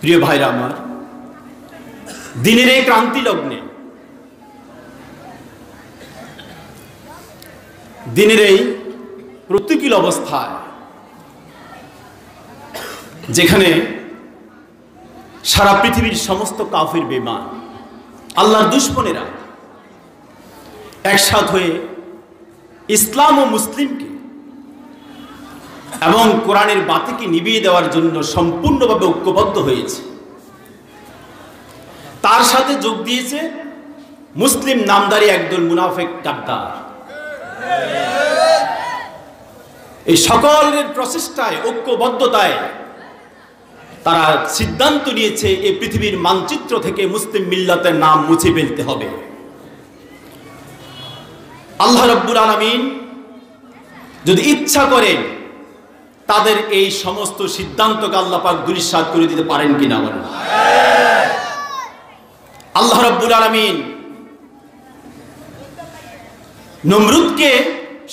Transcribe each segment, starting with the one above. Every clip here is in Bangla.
প্রিয় ভাইরা আমার, দিনের এই ক্রান্তি লগ্নে, দিনের এই প্রতিকূল অবস্থায়, যেখানে সারা পৃথিবীর সমস্ত কাফির বেঈমান আল্লাহর দুশমনেরা একসাথ হয়ে ইসলাম ও মুসলিমকে এবং কোরআনের বাতিকে নিভিয়ে দেওয়ার জন্য সম্পূর্ণভাবে ঐক্যবদ্ধ হয়েছে, তার সাথে যোগ দিয়েছে মুসলিম নামধারী একদল মুনাফিক গাদ্দার। এই সকলের প্রচেষ্টায়, ঐক্যবদ্ধতায় তারা সিদ্ধান্ত নিয়েছে এই পৃথিবীর মানচিত্র থেকে মুসলিম মিল্লাতের নাম মুছে ফেলতে হবে। আল্লাহ রাব্বুল আলামিন যদি ইচ্ছা করেন তাদের এই সমস্ত সিদ্ধান্তকে আল্লাহ পাক দুলিশাত করে দিতে পারেন কিনা বলেন। আল্লাহ রাব্বুল আলামিন নমরুদকে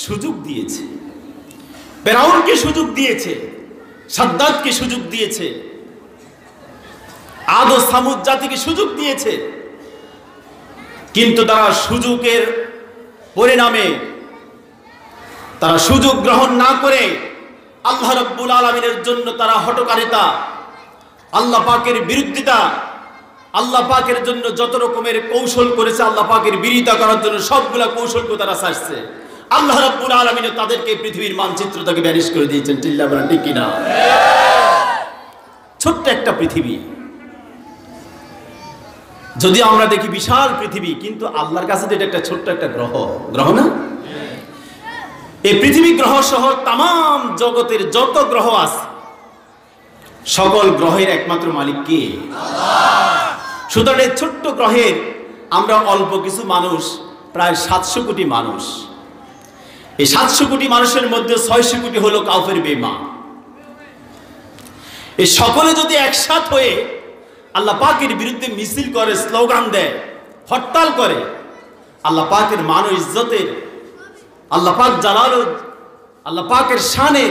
সুযোগ দিয়েছে, ফিরআউনকে সুযোগ দিয়েছে, সাদ্দাতকে সুযোগ দিয়েছে, আদ ও সামুদ জাতিকে সুযোগ দিয়েছে, কিন্তু তারা সুযোগের পরিণামে তারা সুযোগ গ্রহণ না করে আল্লাহ রাব্বুল আলামিনের জন্য তারা হঠকারিতা, আল্লাহ পাকের বিরুদ্ধিতা, আল্লাহ পাকের জন্য যত রকমের কৌশল করেছে, আল্লাহ পাকের বিরোধিতা করার জন্য সবগুলা কৌশলকে তারা চাচ্ছে। আল্লাহ রাব্বুল আলামিন তাদেরকে পৃথিবীর মানচিত্র থেকে ব্যানিশ করে দিয়েছেন। চিল্লা বলেন ঠিক কিনা? ছোট্ট একটা পৃথিবী, যদি আমরা দেখি বিশাল পৃথিবী, কিন্তু আল্লাহর কাছে এটা একটা ছোট্ট একটা গ্রহ না? এই পৃথিবী গ্রহ সহ তাম জগতের যত গ্রহ আছে, সকল গ্রহের একমাত্র মালিক কে? সুতরাং এই ছোট্ট গ্রহের আমরা অল্প কিছু মানুষ, প্রায় 700 কোটি মানুষ। এই 700 কোটি মানুষের মধ্যে 600 কোটি হলো কাফের বেঈমান। এই সকলে যদি একসাথ হয়ে আল্লাহ পাকের বিরুদ্ধে মিছিল করে, স্লোগান দেয়, হরতাল করে, আল্লাহ পাকের মান ও ইজ্জতের, আল্লাহ পাক জালাল, আল্লাহ পাকের শানে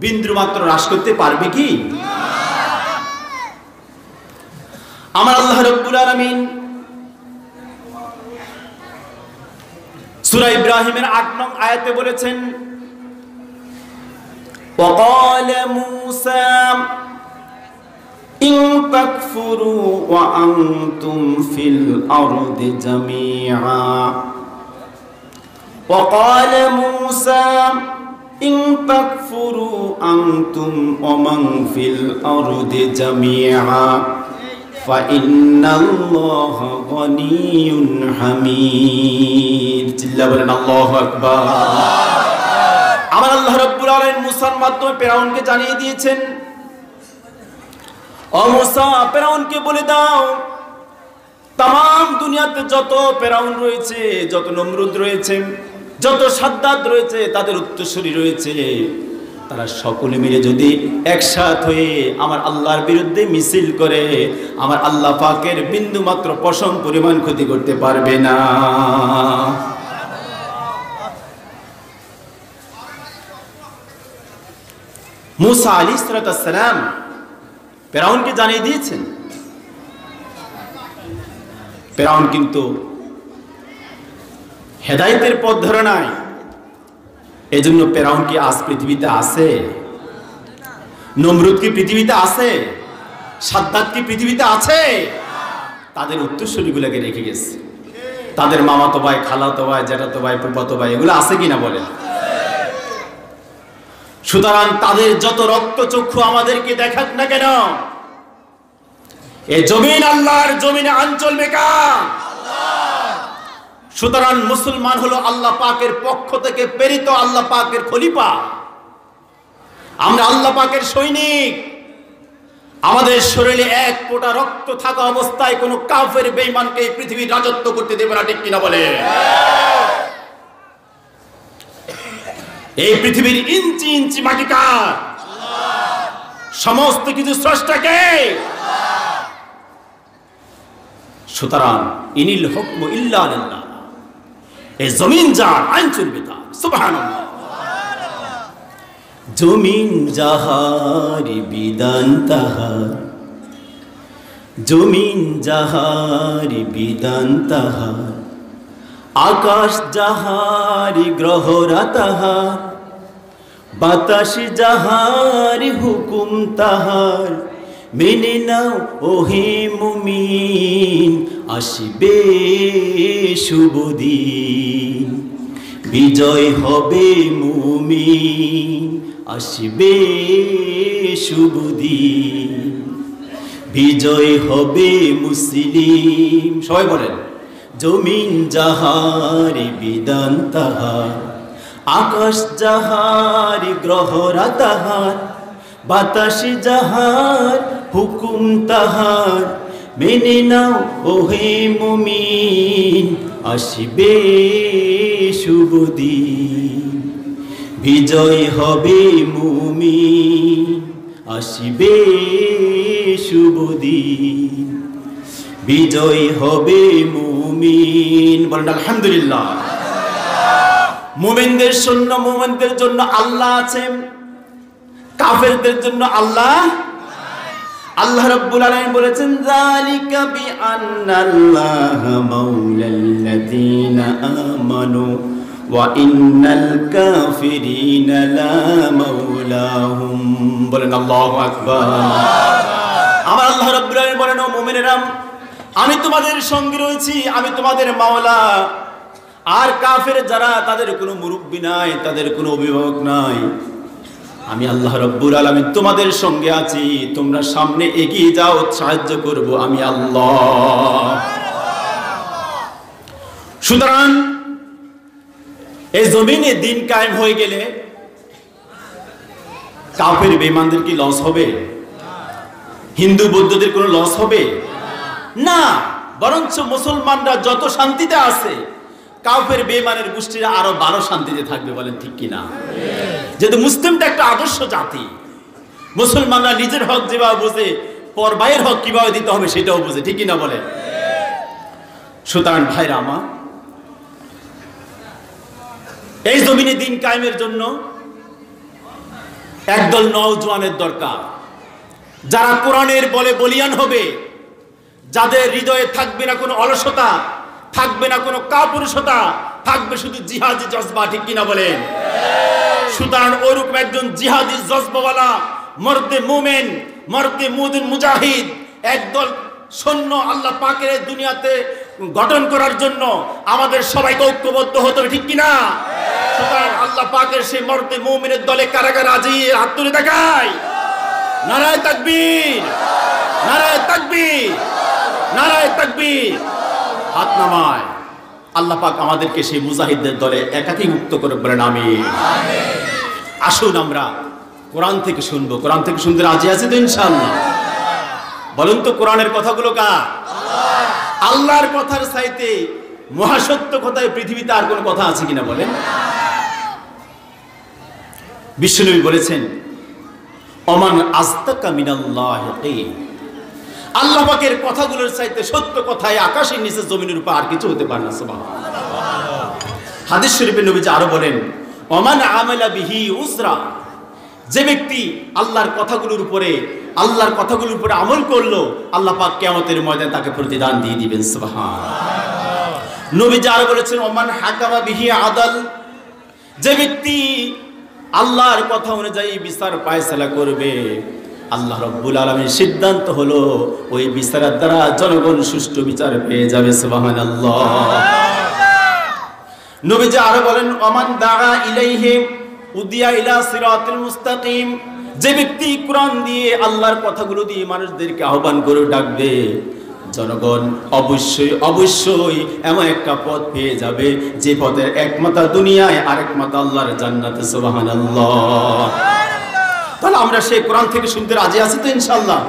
বিন্দু মাত্র হ্রাস করতে পারবে কি? আমার আল্লাহ রাব্বুল আলামিন সূরা ইব্রাহিমের 8 নং আয়াতে বলেছেন, وقال موسى إن تكفروا وأنتم في الأرض جميعا وقال موسى إن تكفروا أنتم ومن في الأرض جميعا فإن الله غني حميد চিল্লা বলেন আল্লাহু আকবার। আমার আল্লাহ রাব্বুল আলামিন মুসার মাধ্যমে ফিরআউনকে জানিয়ে দিয়েছেন, ও মুসা, ফিরআউনকে বলে দাও, তাম দুনিয়াতে যত ফিরআউন রয়েছে, যত নমরুদ রয়েছে, যত সাদ্দাত রয়েছে, তাদের উত্তরসূরি রয়েছে, তারা সকলে মিলে যদি একসাথ হয়ে আমার আল্লাহর বিরুদ্ধে মিছিল করে, আমার আল্লাহ পাকের বিন্দু মাত্র পশম পরিমাণ ক্ষতি করতে পারবে না। মুসা আলাইহিস সালাম ফিরআউনকে জানিয়ে দিয়েছেন। ফিরআউন কিন্তু হেদায়েতের পথ ধরে নাই, এজন্য ফিরআউন কি আজ পৃথিবীতে আছে? নমরুদ কি পৃথিবীতে আছে? সাদ্দাত কি পৃথিবীতে আছে? তাদের উত্তরসূরিগুলোকে রেখে গেছে, তাদের মামাতো ভাই, খালাতো ভাই, জ্যাঠাতো ভাই, ফুফাতো ভাই, এগুলো আছে কিনা বলে? সুতরাং তাদের যত রক্তচক্ষু আমাদেরকে দেখাক না কেন, এই জমিন আল্লাহর, জমিনে আঞ্চল মেকা। সুতরাং মুসলমান হলো আল্লাহ পাকের পক্ষ থেকে প্রেরিত আল্লাহ পাকের খলিফা, আমরা আল্লাহ পাকের সৈনিক। আমাদের শরীরে এক ফোঁটা রক্ত থাকা অবস্থায় কোনো কাফের বেঈমানকে এই পৃথিবীর রাজত্ব করতে দেবে না, ঠিক কিনা বলে? এই পৃথিবীর ইঞ্চি ইঞ্চি মাটি কার? সমস্ত কিছু স্রষ্টাকে। সুতরাং ইনিল হুকমু ইল্লা লিল্লাহ, এই জমিন যার, আইন চলবে তার। সুবহানাল্লাহ। জমিন যাহার বিধান তাহার, জমিন যাহার বিধান তাহার, আকাশ যাহার গ্রহরা তাহার, বাতাস যাহার হুকুম তাহার, মেনে নাও ওহে মুমিন, আসবে শুভ দিন। বিজয় হবে মুমিন, আসবে শুভ দিন। বিজয় হবে মুসলিম। সবাই বলেন, জমিন যাহার বিধান তাহার, আকাশ যাহার গ্রহরা তাহার, বাতাস যাহার হুকুম তাহার, মেনে নাও ওহে মুমিন, আসবে শুভ দিন। বিজয় হবে মুমিন, আসবে শুভ দিন। বিজয় হবে মুমিন। বলেন আলহামদুলিল্লাহ। মুমিনদের জন্য আল্লাহ আছেন, কাফেরদের জন্য আল্লাহ। আল্লাহ রাব্বুল আলামিন বলেছেন, যালিকা বিআন্নাল্লাহা মাওলাল্লাযীনা আমানু ওয়া ইন্নাল কাফিরিনা লা মাওলাহুম। বলেন আল্লাহু আকবার। আমার আল্লাহ রাব্বুল আলামিন বলেন, ও মুমিনেরা, আমি তোমাদের সঙ্গে রয়েছি, আমি তোমাদের মাওলা। আর কাফের যারা, তাদের কোনো মুরব্বি নাই, তাদের কোনো অভিভাবক নাই, আমি আল্লাহ রাব্বুল আলামিন তোমাদের সঙ্গে আছি। তোমরা সামনে এগিয়ে যাও, সাহায্য করব আমি আল্লাহ। সুতরাং এই জমিনে দিন কায়েম হয়ে গেলে কাফের বেঈমানদের কি লস হবে? হিন্দু বৌদ্ধদের কোনো লস হবে না, বরঞ্চ মুসলমানরা যত শান্তিতে আছে, কাফের বেঈমানের গোষ্ঠীরা আরো 12 শান্তিতে থাকবে। বলেন ঠিক কিনা? যেহেতু মুসলিমটা একটা আদর্শ জাতি, মুসলমানরা নিজের হক যেভাবে বোঝে, পর ভাইয়ের হক কিভাবে দিতে হবে সেটাও বোঝে। ঠিক কিনা বলে? সুতরাং ভাইরা আমার, এই জমিনে দিন কায়েমের জন্য একদল নওজোয়ানের দরকার, যারা কোরআনের বলে বলিয়ান হবে, যাদের হৃদয়ে থাকবে না কোনো অলসতা, থাকবে না কোনো কাপুরুষতা, থাকবে শুধু জিহাদি জজবা। ঠিক কিনা বলেন? সুতরাং ওরকম একজন জিহাদি জজবাওয়ালা মর্দে মুমিন, মর্দে মুজাহিদ একদল সৈন্য আল্লাহ পাকের দুনিয়াতে গঠন করার জন্য আমাদের সবাইকে ঐক্যবদ্ধ হতে হবে। ঠিক কিনা? সুতরাং আল্লাহ পাকের সেই মর্দে মুমিনের দলে কারা কারা আজি হাত তুলে দেখায়। নারায়ে তাকবীর, নারায়ে তাকবীর, নারায়ে তাকবীর। হাত নামায়। আল্লাহ পাক আমাদেরকে সেই মুজাহিদদের দলে একাকী মুক্ত করে বলেন আমিন। আসুন আমরা কোরআন থেকে শুনবো। কোরআন থেকে শুনতে রাজি আছে তো ইনশাআল্লাহ? বলুন তো, কোরআনের কথাগুলো কার? আল্লাহর কথার চাইতে মহাসত্য কথায় পৃথিবীতে আর কোন কথা আছে কিনা বলেন? বিশ্বনবী বলেছেন, ওমান আযতাকা মিনাল্লাহি কিল। আল্লাহ পাকের কথাগুলোর চাইতে সত্য কথায় আকাশের নিচে জমিনের উপর আর কিছু হতে পারে না। সুবহানাল্লাহ। হাদিস শরীফে নবীজি আরো বলেন, ওমান আমালা বিহি উসরা। যে ব্যক্তি আল্লাহর কথাগুলোর উপরে আমল করলো, আল্লাহ পাক কিয়ামতের ময়দানে তাকে প্রতিদান দিয়ে দিবেন। সুবহানাল্লাহ। নবীজি আরো বলেছেন, ওমান হাকামা বিহি আদাল। যে ব্যক্তি আল্লাহর কথা অনুযায়ী বিচার ফায়সালা করবে, আল্লাহ রাব্বুল আলামিনের সিদ্ধান্ত হলো ওই বিচারের দ্বারা জনগণ সুষ্ঠু বিচার পেয়ে যাবে। সুবহানাল্লাহ। নবীজি আরো বলেন, ওমান দাআ ইলাইহি উদিয়া ইলা সিরাতিল মুস্তাকিম। যে ব্যক্তি কোরআন দিয়ে, আল্লাহর কথাগুলো দিয়ে মানুষদেরকে আহ্বান করে ডাকবে, জনগণ অবশ্যই এমন একটা পথ পেয়ে যাবে যে পথের এক মাথা দুনিয়ায়, আরেক মাথা আল্লাহর জান্নাতে। সুবহানাল্লাহ। তাহলে আমরা সেই কোরআন থেকে শুনতে রাজি আছি তো ইনশাআল্লাহ?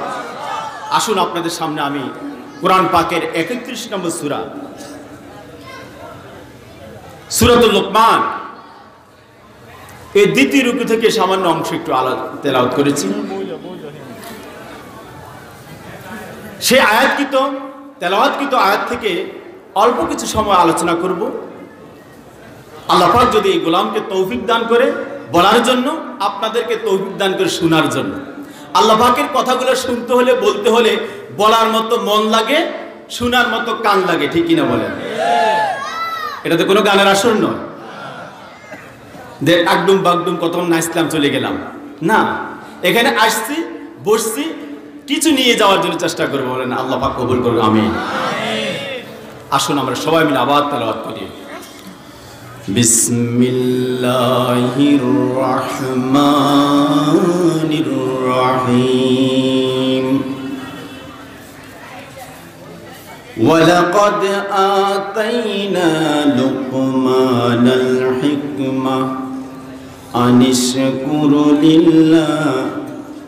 আসুন আপনাদের সামনে আমি কোরআন পাকের 31 নম্বর সূরা, সূরাতুল লোকমান, এই দ্বিতীয় রুকু থেকে সামান্য অংশ একটু তেলাওয়াত করেছি। সেই তেলাওয়াতকৃত আয়াত থেকে অল্প কিছু সময় আলোচনা করব। আল্লাহ পাক যদি এই গোলামকে তৌফিক দান করে বলার জন্য, আপনাদেরকে তৌফিক দান করে শোনার জন্য। আল্লাহ পাকের কথাগুলো শুনতে হলে, বলতে হলে বলার মতো মন লাগে, শোনার মতো কান লাগে, ঠিক কিনা বলেন? এটা তো কোনো গানের আসর নয় যে একদম বাগডুম কতক্ষণ নাচলাম চলে গেলাম, না। এখানে আসছি, বসছি, কিছু নিয়ে যাওয়ার জন্য চেষ্টা করবো, বলেন আল্লাহ পাক কবুল করবে, আমিন। আসুন আমরা সবাই মিলে আবার তেলাওয়াত করি। বিসমিল্লাহির রহমানির রহিম। ওয়ালাকাদ আতাইনা লুকমানাল হিকমা আনিশকুরু লিল্লাহ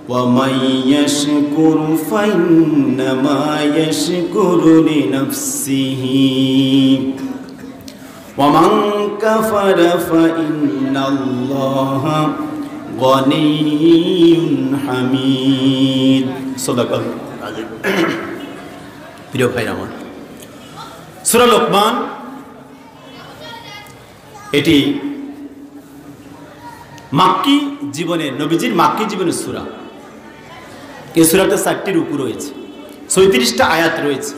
ওয়া মান ইয়াশকুরু ফাইন্নামা ইয়াশকুরু লিনাফসিহি ওয়া মান কাফারা ফাইন্নাল্লাহা গনিয়্যুন হামিদ। সাদাকাল্লাহ আযীম। প্রিয় ভাইরা আমার, সূরা লোকমান এটি মাক্কি জীবনে, নবীজির মাক্কি জীবনের সূরা। এই সূরাতে 4টি রুকু রয়েছে, 36টা আয়াত রয়েছে।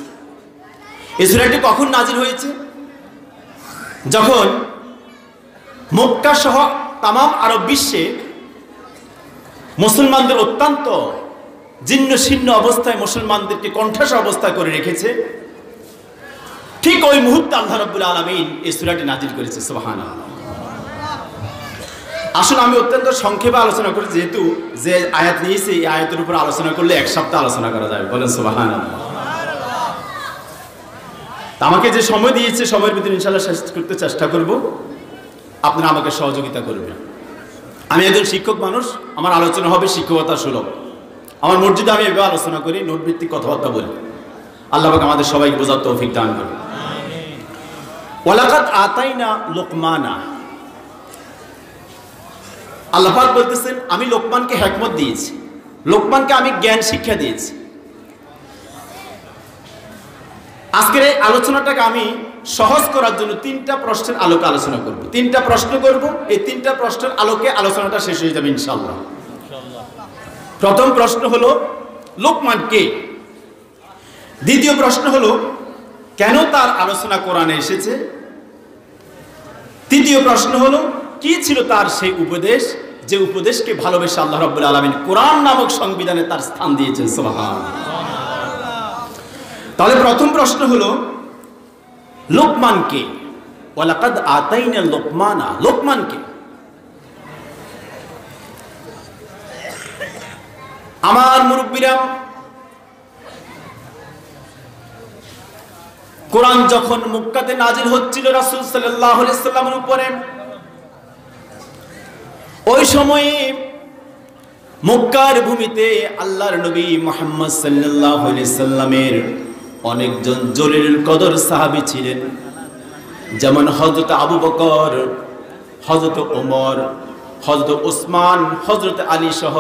এই সূরাটি কখন নাজিল হয়েছে? যখন মক্কা সহ তামাম আরব বিশ্বে মুসলমানদের অত্যন্ত জীর্ণ শীর্ণ অবস্থায়, মুসলমানদেরকে কণ্ঠাসা অবস্থায় করে রেখেছে, ঠিক ওই মুহূর্তে আল্লাহ রাব্বুল আলামিন এই সূরাটি নাজিল করেছে। সুবহানাল্লাহ। আসলে আমি অত্যন্ত সংক্ষেপে আলোচনা করি, যেহেতু যে আয়াত নিয়েছি এই আয়াতের উপর আলোচনা করলে এক সপ্তাহ আলোচনা করা যাবে, বলেন সুবহানাল্লাহ। আমাকে যে সময় দিয়েছে, সময়ের ভিতরে ইনশাআল্লাহ শেষ করতে চেষ্টা করব, আপনারা আমাকে সহযোগিতা করবেন। আমি একজন শিক্ষক মানুষ, আমার আলোচনা হবে শিক্ষকতা সুলভ। আমার মসজিদে আমি এভাবে আলোচনা করি, নোট ভিত্তিক কথাবার্তা বলি। আল্লাহ পাক আমাদের সবাইকে বোঝার তৌফিক দান করুন। ওয়ালাকাদ আতাইনা লুকমানা, আল্লাহ পাক বলতেছেন আমি লোকমানকে হিকমত দিয়েছি, লোকমানকে আমি জ্ঞান শিক্ষা দিয়েছি। আজকের এই আলোচনাটাকে আমি সহজ করার জন্য 3টা প্রশ্নের আলোকে আলোচনা করব। 3টা প্রশ্ন করব, এই 3টা প্রশ্নের আলোকে আলোচনাটা শেষ হয়ে যাবে ইনশাআল্লাহ। প্রথম প্রশ্ন হলো লোকমান কে? দ্বিতীয় প্রশ্ন হলো কেন তার আলোচনা কোরআনে এসেছে? তৃতীয় প্রশ্ন হলো কি ছিল তার সেই উপদেশ, যে উপদেশকে ভালোবেসে আল্লাহ রাব্বুল আলামিন কোরআন নামক সংবিধানে তার স্থান দিয়েছেন। সুবহানাল্লাহ। তাহলে প্রথম প্রশ্ন হলো লোকমান কে? ওয়ালাকাদ আতাইনা লোকমানা, লোকমান কে? আমার মুরব্বীরা, কোরআন যখন মক্কাতে নাজিল হচ্ছিল রাসূল সাল্লাল্লাহু আলাইহি সাল্লামের উপরে, ওই সময়ে মক্কার ভূমিতে আল্লাহর নবী মুহাম্মদ সাল্লাল্লাহু আলাইহি সাল্লামের অনেকজন জলিলুল কদর সাহাবী ছিলেন, যেমন হযরত আবু বকর, হযরত ওমর, হযরত ওসমান, হযরত আলী সহ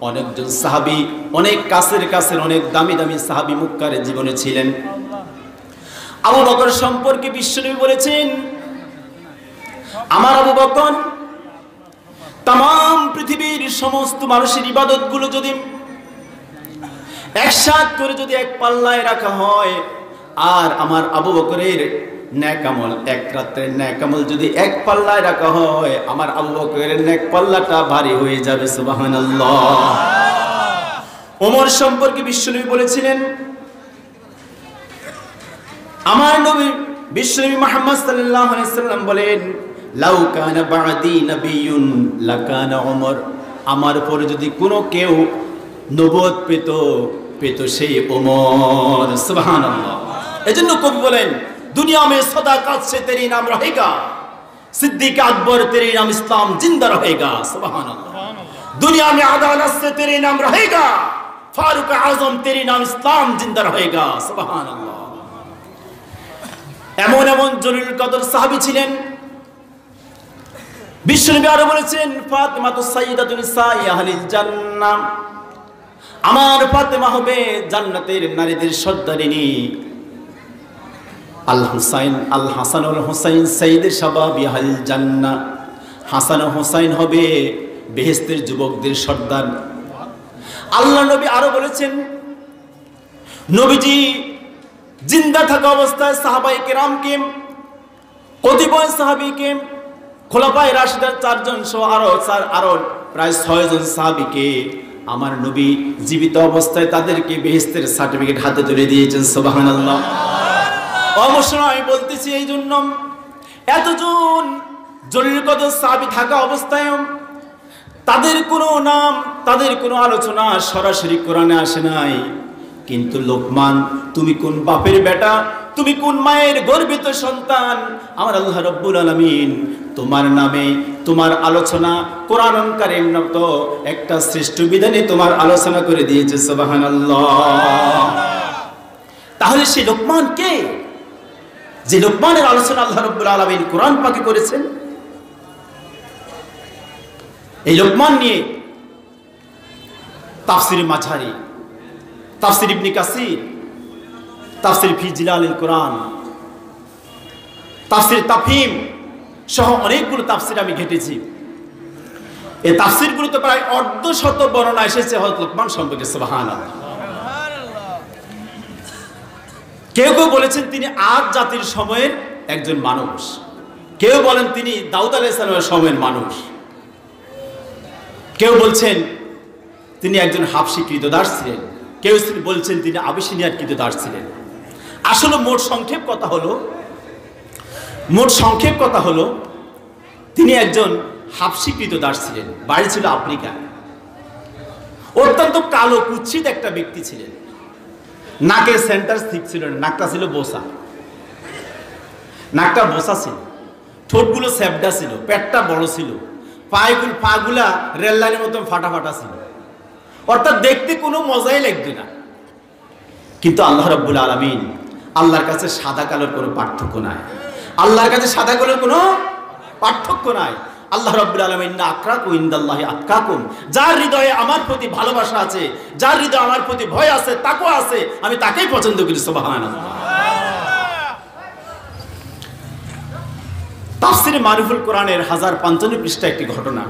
অনেকজন সাহাবী, অনেক কাছের অনেক দামি দামি সাহাবী মক্কার জীবনে ছিলেন। আবু বকর সম্পর্কে বিশ্বনবী বলেছেন, আমার আবু বকর তাম পৃথিবীর সমস্ত মানুষের ইবাদতগুলো যদি একসাথ করে যদি এক পাল্লায় রাখা হয়, আর আমার আবু বকরের নেক আমল, এক রাতের নেক আমল যদি এক পাল্লায় রাখা হয়, আমার আবু বকরের নেক পাল্লাটা ভারী হয়ে যাবে। সুবহানাল্লাহ। ওমর সম্পর্কে বিশ্বনবী বলেছিলেন, আমার নবী বিশ্বনবী মুহাম্মদ সাল্লাল্লাহু আলাইহি সাল্লাম বলেন, লাউ কানা বা'দি নাবিয়্যুন লাকানা ওমর, আমার পরে যদি কোনো কেউ নবুয়ত পেত সেই ওমর। সুবহানাল্লাহ। এজন্য কবি বলেন, दुनिया में सदाकत से तेरी नाम रहेगा, सिद्दीक अकबर तेरी नाम इस्लाम जिंदा रहेगा। सुभान अल्लाह। दुनिया में अदालत से तेरी नाम रहेगा, फारूक आजम तेरी नाम इस्लाम जिंदा रहेगा। सुभान अल्लाह। এমন এমন জলিল কদর সাহাবী ছিলেন। বিশ্বনবী আরো বলেছেন, ফাতিমাতু সাইয়্যিদাতুন নিসাই আহলিল জান্নাহ, আমার ফাতেমা হবে জান্নাতের নারীদের সর্দারিনী। আল হুসাইন, আল হাসান আল হুসাইন সাইয়্যিদে শাবাবি আহলিল জান্নাহ, হাসান ও হুসাইন হবে বেহেশতের যুবকদের সর্দার। আল্লাহ নবী আরো বলেছেন, নবীজি জিন্দা থাকা অবস্থায় সাহাবায়ে কেরামকে, কতিপয় সাহাবীকে, খোলাফায়ে রাশিদার 4 জন সহ আরো প্রায় 6 জন সাহাবীকে আমার নবী জীবিত অবস্থায় তাদেরকে বেহেশতের সার্টিফিকেট হাতে তুলে দিয়েছেন। সুবহানাল্লাহ। অবশ্যই আমি বলতেছি এই জন্য, এতজন জলিল কদর সাহাবী থাকা অবস্থায় তাদের কোনো নাম, তাদের কোনো আলোচনা সরাসরি কোরআনে আসে নাই। কিন্তু লোকমান, তুমি কোন বাপের বেটা, তুমি কোন মায়ের গর্বিত সন্তান, আমার আল্লাহ রাব্বুল আলামিন তোমার নামে তোমার আলোচনা কোরআনুল কারীম নামক একটা শ্রেষ্ঠ বিধানে তোমার আলোচনা করে দিয়েছে। সুবহানাল্লাহ। তাহলে সেই লোকমান কে, যে লোকমানের আলোচনা আল্লাহ রাব্বুল আলামিন কোরআন পাকে করেছেন? এই লোকমান নিয়ে তাফসির মাঝারি, তাফসির ইবনে কাসির, তাফসির ফি জিলালিল কোরআন, তাফসির তাফহিম সহ অনেকগুলো তাফসির আমি ঘেটেছি। এই তাফসিরগুলোতে প্রায় অর্ধশত বর্ণনা এসেছে হযরত লোকমান সম্পর্কে। সুবহানাল্লাহ। কেউ কেউ বলেছেন তিনি আদ জাতির সময়ের একজন মানুষ, কেউ বলেন তিনি দাউদ আলাইহিস সালামের সময়ের মানুষ, কেউ বলছেন তিনি একজন হাবশী কৃতদাস ছিলেন, কেউ বলছেন তিনি আবিসিনিয়ার কৃতদাস ছিলেন। আসলে মোট সংক্ষেপ কথা হলো তিনি একজন হাবশী কৃতদাস ছিলেন, বাড়ি ছিল আফ্রিকা। অত্যন্ত কালো কুৎসিত একটা ব্যক্তি ছিলেন, নাকের সেন্টার ঠিক ছিল না, নাকটা ছিল বোসা, নাকটা বোসা ছিল, ঠোঁটগুলো স্যাবডা ছিল, পেটটা বড় ছিল, পাগুলা রেল লাইনের মতো ফাটা ফাটা ছিল, অর্থাৎ দেখতে কোনো মজাই লাগবে না। কিন্তু আল্লাহ রাব্বুল আলামিন, আল্লাহর কাছে সাদা কালোর কোনো পার্থক্য নাই, আল্লাহর কাছে সাদা কালোর কোনো পার্থক্য নাই। আল্লাহ রাব্বুল আলামিন না আকরাকুম ইনদাল্লাহি আতকাকুম, যার হৃদয়ে আমার প্রতি ভালোবাসা আছে, যার হৃদয়ে আমার প্রতি ভয় আছে, তাকওয়া আছে, আমি তাকেই পছন্দ করি। সুবহানাল্লাহ। তাফসিরে মারিফুল কোরআনের 1055 পৃষ্ঠা একটি ঘটনা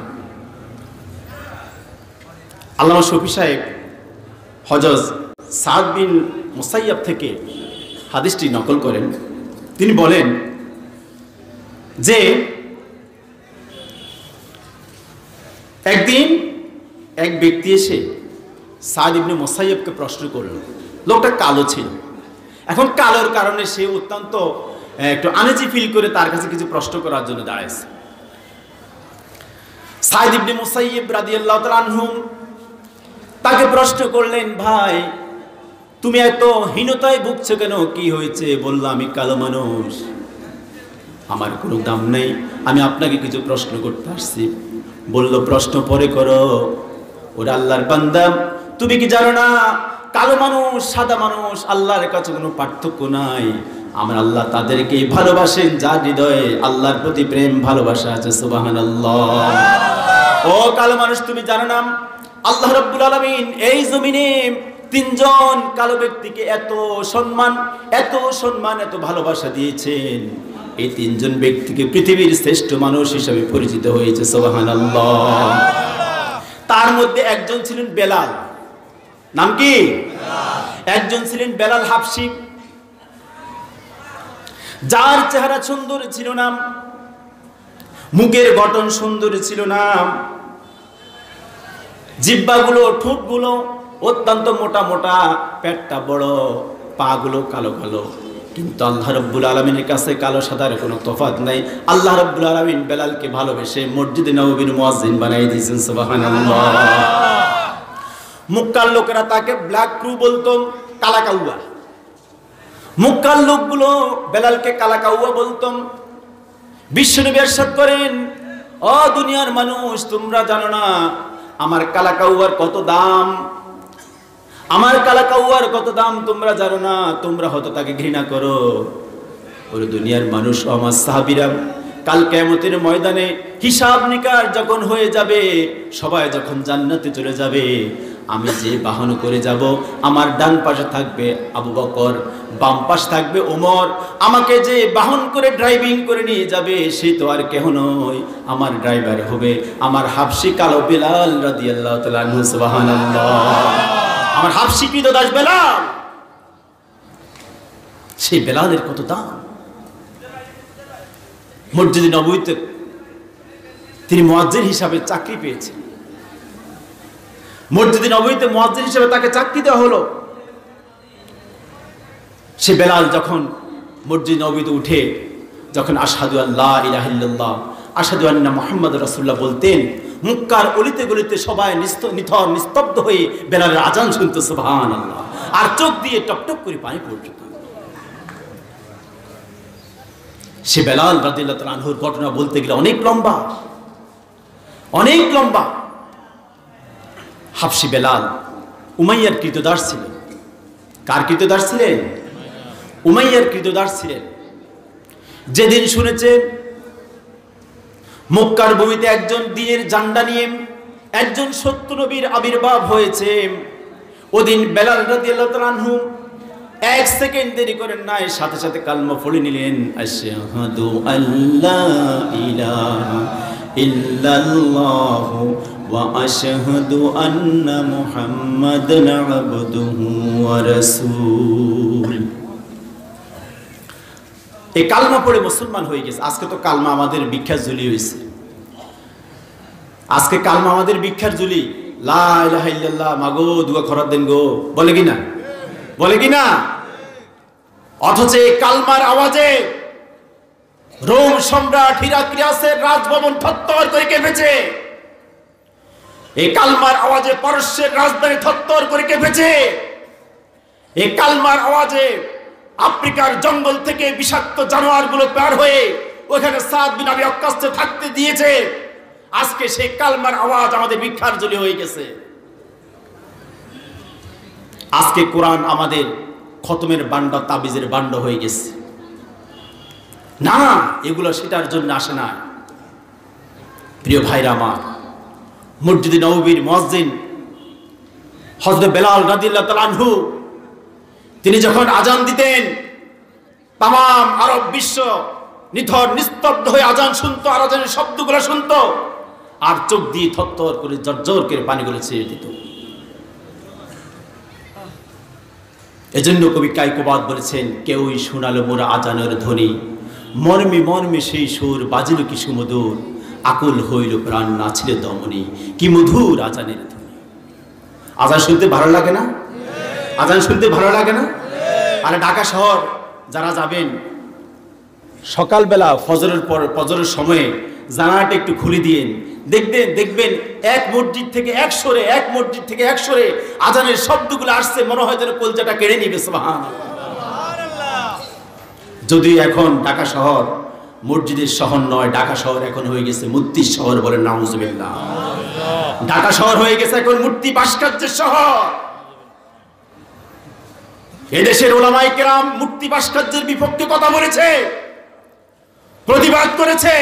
আল্লামা শফি সাহেব হযরত সাদ বিন মুসাইয়াব থেকে হাদিসটি নকল করেন। তিনি বলেন যে একদিন এক ব্যক্তি এসে সাদ ইবনে মুসাইয়াবকে প্রশ্ন করল। লোকটা কালো ছিল, এখন কালোর কারণে সে অত্যন্ত একটু আনইজি ফিল করে তার কাছে কিছু প্রশ্ন করার জন্য দাঁড়াইছে। সাদ ইবনে মুসাইয়াব রাদিয়াল্লাহু তাআলা আনহু তাকে প্রশ্ন করলেন, ভাই তুমি এত হীনতায় ভুগছো কেন, কি হয়েছে? বললাম আমি কালো মানুষ, আমার কোনো দাম নেই, আমি আপনাকে কিছু প্রশ্ন করতে আসছি। বলল প্রশ্ন পরে করো, ওরা আল্লাহর বান্দা, তুমি কি জানো না কালো মানুষ সাদা মানুষ আল্লাহর কাছে কোনো পার্থক্য নাই। আমার আল্লাহ তাদেরকেই ভালোবাসেন যার হৃদয়ে আল্লাহর প্রতি প্রেম ভালোবাসা আছে। সুবহানাল্লাহ। ও কালো মানুষ, তুমি জানো না আল্লাহ রাব্বুল আলামিন এই জমিনে 3 জন কালো ব্যক্তিকে এত সম্মান এত ভালোবাসা দিয়েছেন, এই 3 জন ব্যক্তিকে পৃথিবীর শ্রেষ্ঠ মানুষ হিসেবে পরিচিত হয়েছে। সুবহানাল্লাহ। তার মধ্যে একজন ছিলেন বেলাল, নাম কি? একজন ছিলেন বেলাল হাবশী, যার চেহারা সুন্দর ছিল না, মুখের গঠন সুন্দর ছিল না, জিহ্বাগুলো ঠোঁটগুলো অত্যন্ত মোটা মোটা, পেটটা বড়, পাগুলো কালো কালো। কিন্তু আল্লাহ রাব্বুল আলামিনের কাছে কালো সাদার কোনো তফাৎ নাই। আল্লাহ রাব্বুল আলামিন বেলালকে ভালোবেসে মসজিদে নববীর মুয়াজ্জিন বানাই দিয়েছেন। সুবহানাল্লাহ। মক্কার লোকেরা তাকে ব্ল্যাক ক্রু বলতো, কালা কাউয়া। মক্কার লোকগুলো বেলালকে কালা কাউয়া বলতো। বিশ্বনবী ইরশাদ করেন, ও দুনিয়ার মানুষ, তোমরা জানো না আমার কালা কাউয়ার কত দাম, আমার কালা কাউয়ার কত দাম তোমরা জানো না, তোমরা হয়তো তাকে ঘৃণা করো। ওরে দুনিয়ার মানুষ, আমার সাহাবীরা, কাল কিয়ামতের ময়দানে হিসাব নিকাশ যখন হয়ে যাবে, সবাই যখন জান্নাতে চলে যাবে, আমি যে বাহন করে যাব আমার ডান পাশে থাকবে আবু বকর, বাম পাশে থাকবে ওমর। আমাকে যে বাহন করে ড্রাইভিং করে নিয়ে যাবে সে তো আর কেহ নয়, আমার ড্রাইভার হবে আমার হাবশী কালো বেলাল রাদিয়াল্লাহু তাআলা আনহু। সুবহানাল্লাহ। আমার হাবশী কৃতদাস বেলাল, সেই বেলালের কত দাম। মসজিদে নববীতে তিনি মুয়াজ্জিন হিসাবে চাকরি পেয়েছেন। মসজিদে নববীতে মুয়াজ্জিন হিসাবে তাকে চাকরি দেওয়া হলো। সে বেলাল যখন মসজিদ নববীতে উঠে যখন আশহাদু আল্লা ইলাহা ইল্লাল্লাহ আশহাদু আন্না মুহাম্মাদুর রাসূলুল্লাহ বলতেন, মক্কার অলিতে গলিতে সবাই নিথর নিস্তব্ধ হয়ে বেলালের আজান শুনতো। সুবহানাল্লাহ। আর চোখ দিয়ে টপটপ করে পানি পড়ত। সে বেলাল রাদিয়াল্লাহু তাআলা আনহুর ঘটনা বলতে গেলে অনেক লম্বা, অনেক লম্বা। হাবশী বেলাল উমাইয়ার কৃতদাস ছিলেন। কার কৃতদাস ছিলেন? উমাইয়ার কৃতদাস ছিলেন। যেদিন শুনেছে মক্কার ভূমিতে একজন দ্বীনের ঝান্ডা নিয়ে একজন সত্য নবীর আবির্ভাব হয়েছে, ওদিন বেলাল রাদিয়াল্লাহু তাআলা আনহু এক সেকেন্ড দেরি করেন নাই, সাথে সাথে কালমা পড়ে নিলেন, আশহাদু আল্লা ইলাহা ইল্লাল্লাহু ওয়া আশহাদু আন্না মুহাম্মাদান আবদুহু ওয়া রাসূল। এই কালমা পড়ে মুসলমান হয়ে গেছে। আজকে তো কালমা আমাদের ভিক্ষার ঝুলি হয়েছে। আজকে কালমা আমাদের ভিক্ষার ঝুলি। লা ইলাহা ইল্লাল্লাহ, মাগো দুয়া খরাত দেন গো, বলে কিনা? বলে কিনা? অথচ এই কালমার আওয়াজে রোম সম্রাট হিরাক্লিয়াসের রাজভবন থরথর করে কেঁপেছে। এই কালমার আওয়াজে পারস্যের রাজধানী থরথর করে কেঁপেছে। এই কালমার আওয়াজে আফ্রিকার জঙ্গল থেকে বিষাক্ত জানোয়ারগুলো পার হয়ে ওখানে সাদ বিন আবি ওয়াক্কাসকে থাকতে দিয়েছে। আজকে সেই কালমার আওয়াজ আমাদের ভিক্ষার ঝুলি হয়ে গেছে। আজকে কোরআন আমাদের খতমের বান্ডা, তাবিজের বান্ডা হয়ে গেছে। না, এগুলো সেটার জন্য আসে না। প্রিয় ভাইরা আমার, মসজিদে নববীর মুয়াজ্জিন হযরত বেলাল রাদিয়াল্লাহু তাআলা আনহু তিনি যখন আজান দিতেন, তাম আরব বিশ্ব নিথর নিস্তব্ধ হয়ে আজান শুনতো, আর আজানের শব্দগুলো শুনতো, আর চোখ দিয়ে থরথর করে জর্জর করে পানিগুলো ছেড়ে দিত। এজন্য কবি কায়কোবাদ বলেছেন, কেউই শোনালো মোরা আজানের ধ্বনি, মর্মে মর্মে সেই সুর বাজিল কি সুমধুর, আকুল হইল প্রাণ নাছিল দমনি, কি মধুর আজানের ধ্বনি। আজান শুনতে ভালো লাগে না? আজান শুনতে ভালো লাগে না? আর ঢাকা শহর যারা যাবেন, সকালবেলা ফজরের পর ফজরের সময়ে জানালাটা একটু খুলে দিয়েন, দেখবেন এক মসজিদ থেকে এক সরে আজানের শব্দগুলো আসছে, মনে হয় যেন কলজাটা কেড়ে নিবে। সুবহানাল্লাহ। যদি এখন ঢাকা শহর মসজিদের শহর নয়, ঢাকা শহর এখন হয়ে গেছে মূর্তির শহর, বলেন নাউজুবিল্লাহ। ঢাকা শহর হয়ে গেছে এখন মূর্তি ভাস্কর্যের শহর। এদেশের ওলামায়ে কেরাম মূর্তি ভাস্কর্যের বিপক্ষে কথা বলেছে, প্রতিবাদ করেছে।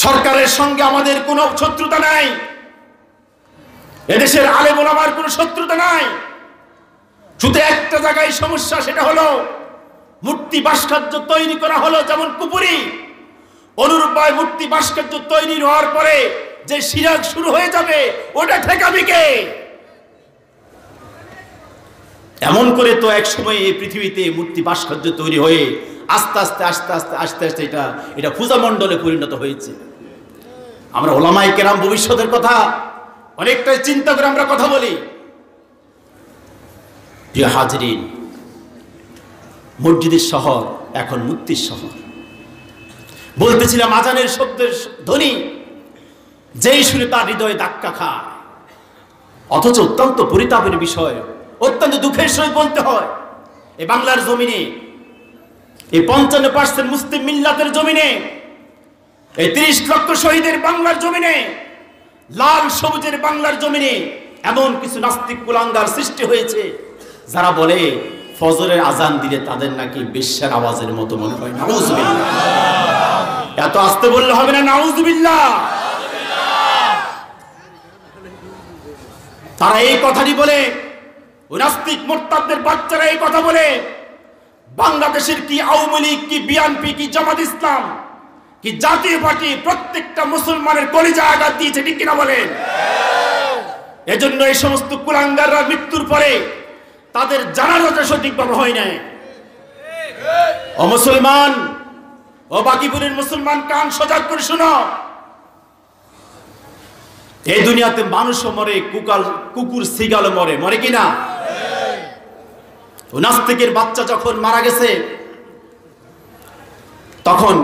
সরকারের সঙ্গে আমাদের কোনো শত্রুতা নাই, এদেশের আলেম ওলামার কোনো শত্রুতা নাই। শুধু একটা জায়গায় সমস্যা, সেটা হলো মূর্তি ভাস্কর্য তৈরি করা হলো যেমন কুপুরি, অনুরূপভাবে মূর্তি ভাস্কর্য তৈরি হওয়ার পরে যে সিরাজ শুরু হয়ে যাবে, ওটা ঠেকাবে কে? এমন করে তো এক সময় এই পৃথিবীতে মূর্তি ভাস্কর্য তৈরি হয়ে আস্তে আস্তে এটা পূজা মণ্ডলে পরিণত হয়েছে। আমরা ওলামায়ে কেরাম ভবিষ্যতের কথা অনেকটাই চিন্তা করে আমরা কথা বলি। প্রিয় হাজরিন, মসজিদের শহর এখন মূর্তির শহর। বলতেছিলাম, আজানের শব্দের ধ্বনি যেই শুনে তার হৃদয়ে ধাক্কা খায়। অথচ অত্যন্ত পরিতাপের বিষয়, অত্যন্ত দুঃখের সঙ্গে বলতে হয়, এই বাংলার জমিনে, এই 55% মুসলিম মিল্লাতের জমিনে, এই 30 লক্ষ শহীদের বাংলার জমিনে, লাল সবুজের বাংলার জমিনে এমন কিছু নাস্তিক কুলাঙ্গার সৃষ্টি হয়েছে যারা বলে ফজরের আজান দিলে তাদের নাকি বেশ্যার আওয়াজের মতো মনে হয়। নাউজুবিল্লাহ। এত আস্তে বললে হবে না, নাউজুবিল্লাহ। তারা এই কথাটি বলে, ওই নাস্তিক মোরতাদদের বাচ্চারা এই কথা বলে, বাংলাদেশের কি আওয়ামী লীগ, কি বিএনপি, কি জামাত ইসলাম, কি জাতীয় পার্টি প্রত্যেকটা মুসলমানের কলিজা আঘাত দিয়েছে, ঠিক কিনা বলেন? এজন্য এই সমস্ত কুলাঙ্গাররা মৃত্যুর পরে তাদের জানাজাটা সঠিকভাবে হয় নাই। ও মুসলমান, ও বাকিপুরের মুসলমান, কান সজাগ করে শোনো। এই দুনিয়াতে মানুষও মরে, কুকুর সিগালও মরে, মরে কিনা? ও নাস্তিকের বাচ্চা যখন মারা গেছে, তখন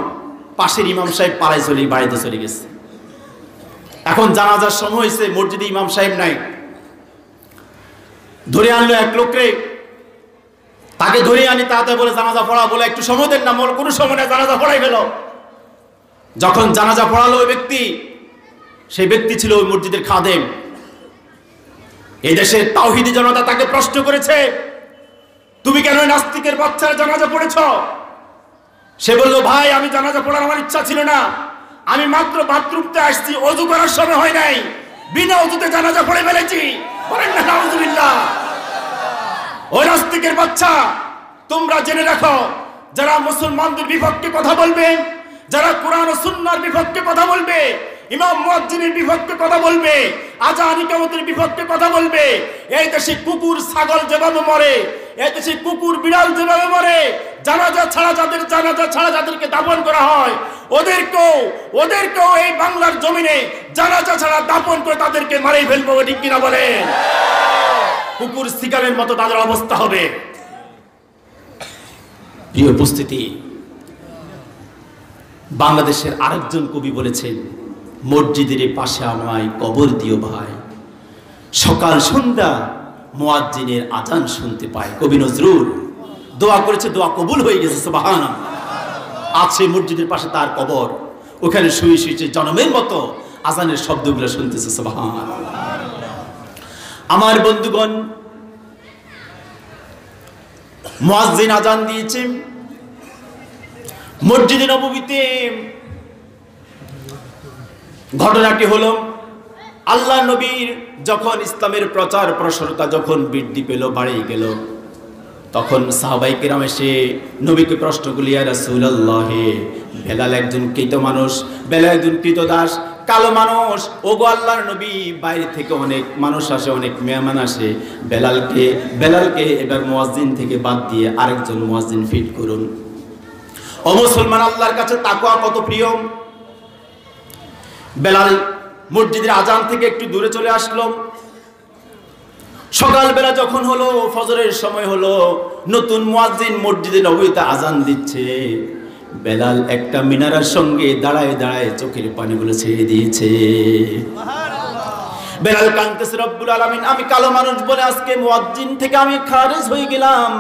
পাশের ইমাম সাহেব পাড়ায় চলে বাড়িতে চলে গেছে। এখন জানাজার সময় হয়েছে, মসজিদে ইমাম সাহেব নাই। ধরে আনলো এক লোককে, তাকে ধরে আনি, তাতে বলে জানাজা পড়া, বলে একটু সময় দেন না, কোনো সময় না, জানাজা পড়াই ফেল। যখন জানাজা পড়ালো ওই ব্যক্তি, সেই ব্যক্তি ছিল ওই মসজিদের খাদেম। এই দেশের তাওহীদি জনতা তাকে প্রশ্ন করেছে, তুমি কেন নাস্তিকের বাচ্চার জানাজা পড়েছ? সে বলল, ভাই আমি জানাজা পড়ার আমার ইচ্ছা ছিল না, আমি মাত্র বাথরুমতে আসছি, ওযু করার সময় হয় নাই, বিনা ওযুতে জানাজা পড়ে ফেলেছি। বলেন না নাউযুবিল্লাহ। ওই নাস্তিকের বাচ্চা, তোমরা জেনে রাখো, যারা মুসলমানদের বিপক্ষে কথা বলবে, যারা কোরআন ও সুন্নাহর বিপক্ষে কথা বলবে, ইমাম মুয়াজ্জিনের বিপক্ষে কথা বলবে, আযান ইকামতের বিপক্ষে কথা বলবে, এই দেশে কুকুর ছাগল যেভাবে মরে, এই দেশে কুকুর বিড়াল যেভাবে মরে, জানাজা ছাড়া যাদেরকে দাফন করা হয়, ওদেরকেও এই বাংলার জমিনে জানাজা ছাড়া দাফন করে তাদেরকে মারিয়ে ফেলবো, ঠিক কিনা বলেন? কুকুর শিকারের মতো তাদের অবস্থা হবে। প্রিয় উপস্থিতি, বাংলাদেশের আরেকজন কবি বলেছেন, মসজিদের পাশে আমায় কবর দিও ভাই, সকাল সন্ধ্যা মুয়াজ্জিনের আজান শুনতে পাই। কবি নজরুল দোয়া করেছে, দোয়া কবুল হয়ে গেছে, সুবহানাল্লাহ। আছে মসজিদের পাশে তার কবর, ওখানে শুয়ে শুয়ে জনমের মতো আজানের শব্দগুলো শুনতেছে, সুবহানাল্লাহ। আমার বন্ধুগণ, মুয়াজ্জিন আজান দিয়েছে মসজিদে নববীতে। ঘটনাটি হলো, আল্লাহ নবীর যখন ইসলামের প্রচার প্রসারতা যখন বৃদ্ধি পেল, বাড়িয়ে গেল, তখন সাহাবায়ে কেরাম এসে নবীকে প্রশ্ন করল, ইয়া রাসূলুল্লাহ, বেলাল একজন কৃত মানুষ, বেলাল একজন কৃতদাস, কালো মানুষ, ওগো আল্লাহর নবী, বাইরে থেকে অনেক মানুষ আসে, অনেক মেহমান আসে, বেলালকে এবার মুয়াজ্জিন থেকে বাদ দিয়ে আরেকজন মুয়াজ্জিন ফিট করুন। ও মুসলমান, আল্লাহর কাছে তাকওয়া কত প্রিয়। বেলাল মসজিদের আজান থেকে একটু দূরে চলে আসলো। সকালবেলা যখন হলো, ফজরের সময় হলো, নতুন মুয়াজ্জিন মসজিদে নববীতে আজান দিচ্ছে। বেলাল একটা মিনারের সঙ্গে দাঁড়ায় দাঁড়ায় চোখের পানিগুলো ছেড়ে দিয়েছে। বেলাল কাঁদতেছে, রব্বুল আলামিন, আমি কালো মানুষ বলে আজকে মুয়াজ্জিন থেকে আমি খারিজ হয়ে গেলাম,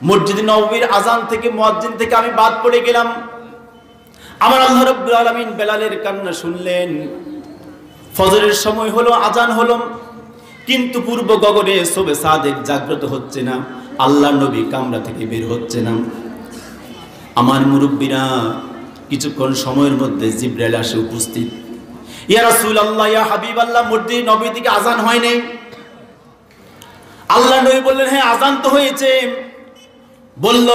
মসজিদে নববীর আজান থেকে, মুয়াজ্জিন থেকে আমি বাদ পড়ে গেলাম। আমার আল্লাহ রাব্বুল আলামিন বেলালের কান্না শুনলেন। ফজরের সময় হলো, আজান হলো, কিন্তু পূর্ব গগনে শোবে সাদেক জাগ্রত হচ্ছে না, আল্লাহ নবী কামরা থেকে বের হচ্ছে না। আমার মুরব্বীরা, কিছুক্ষণ সময়ের মধ্যে জিবরাইল আসে উপস্থিত। ইয়া রাসূলুল্লাহ, ইয়া হাবিবাল্লাহ, মসজিদে নববী থেকে আজান হয় নাই। আল্লাহ নবী বললেন, হ্যাঁ আজান তো হয়েছে। বলল,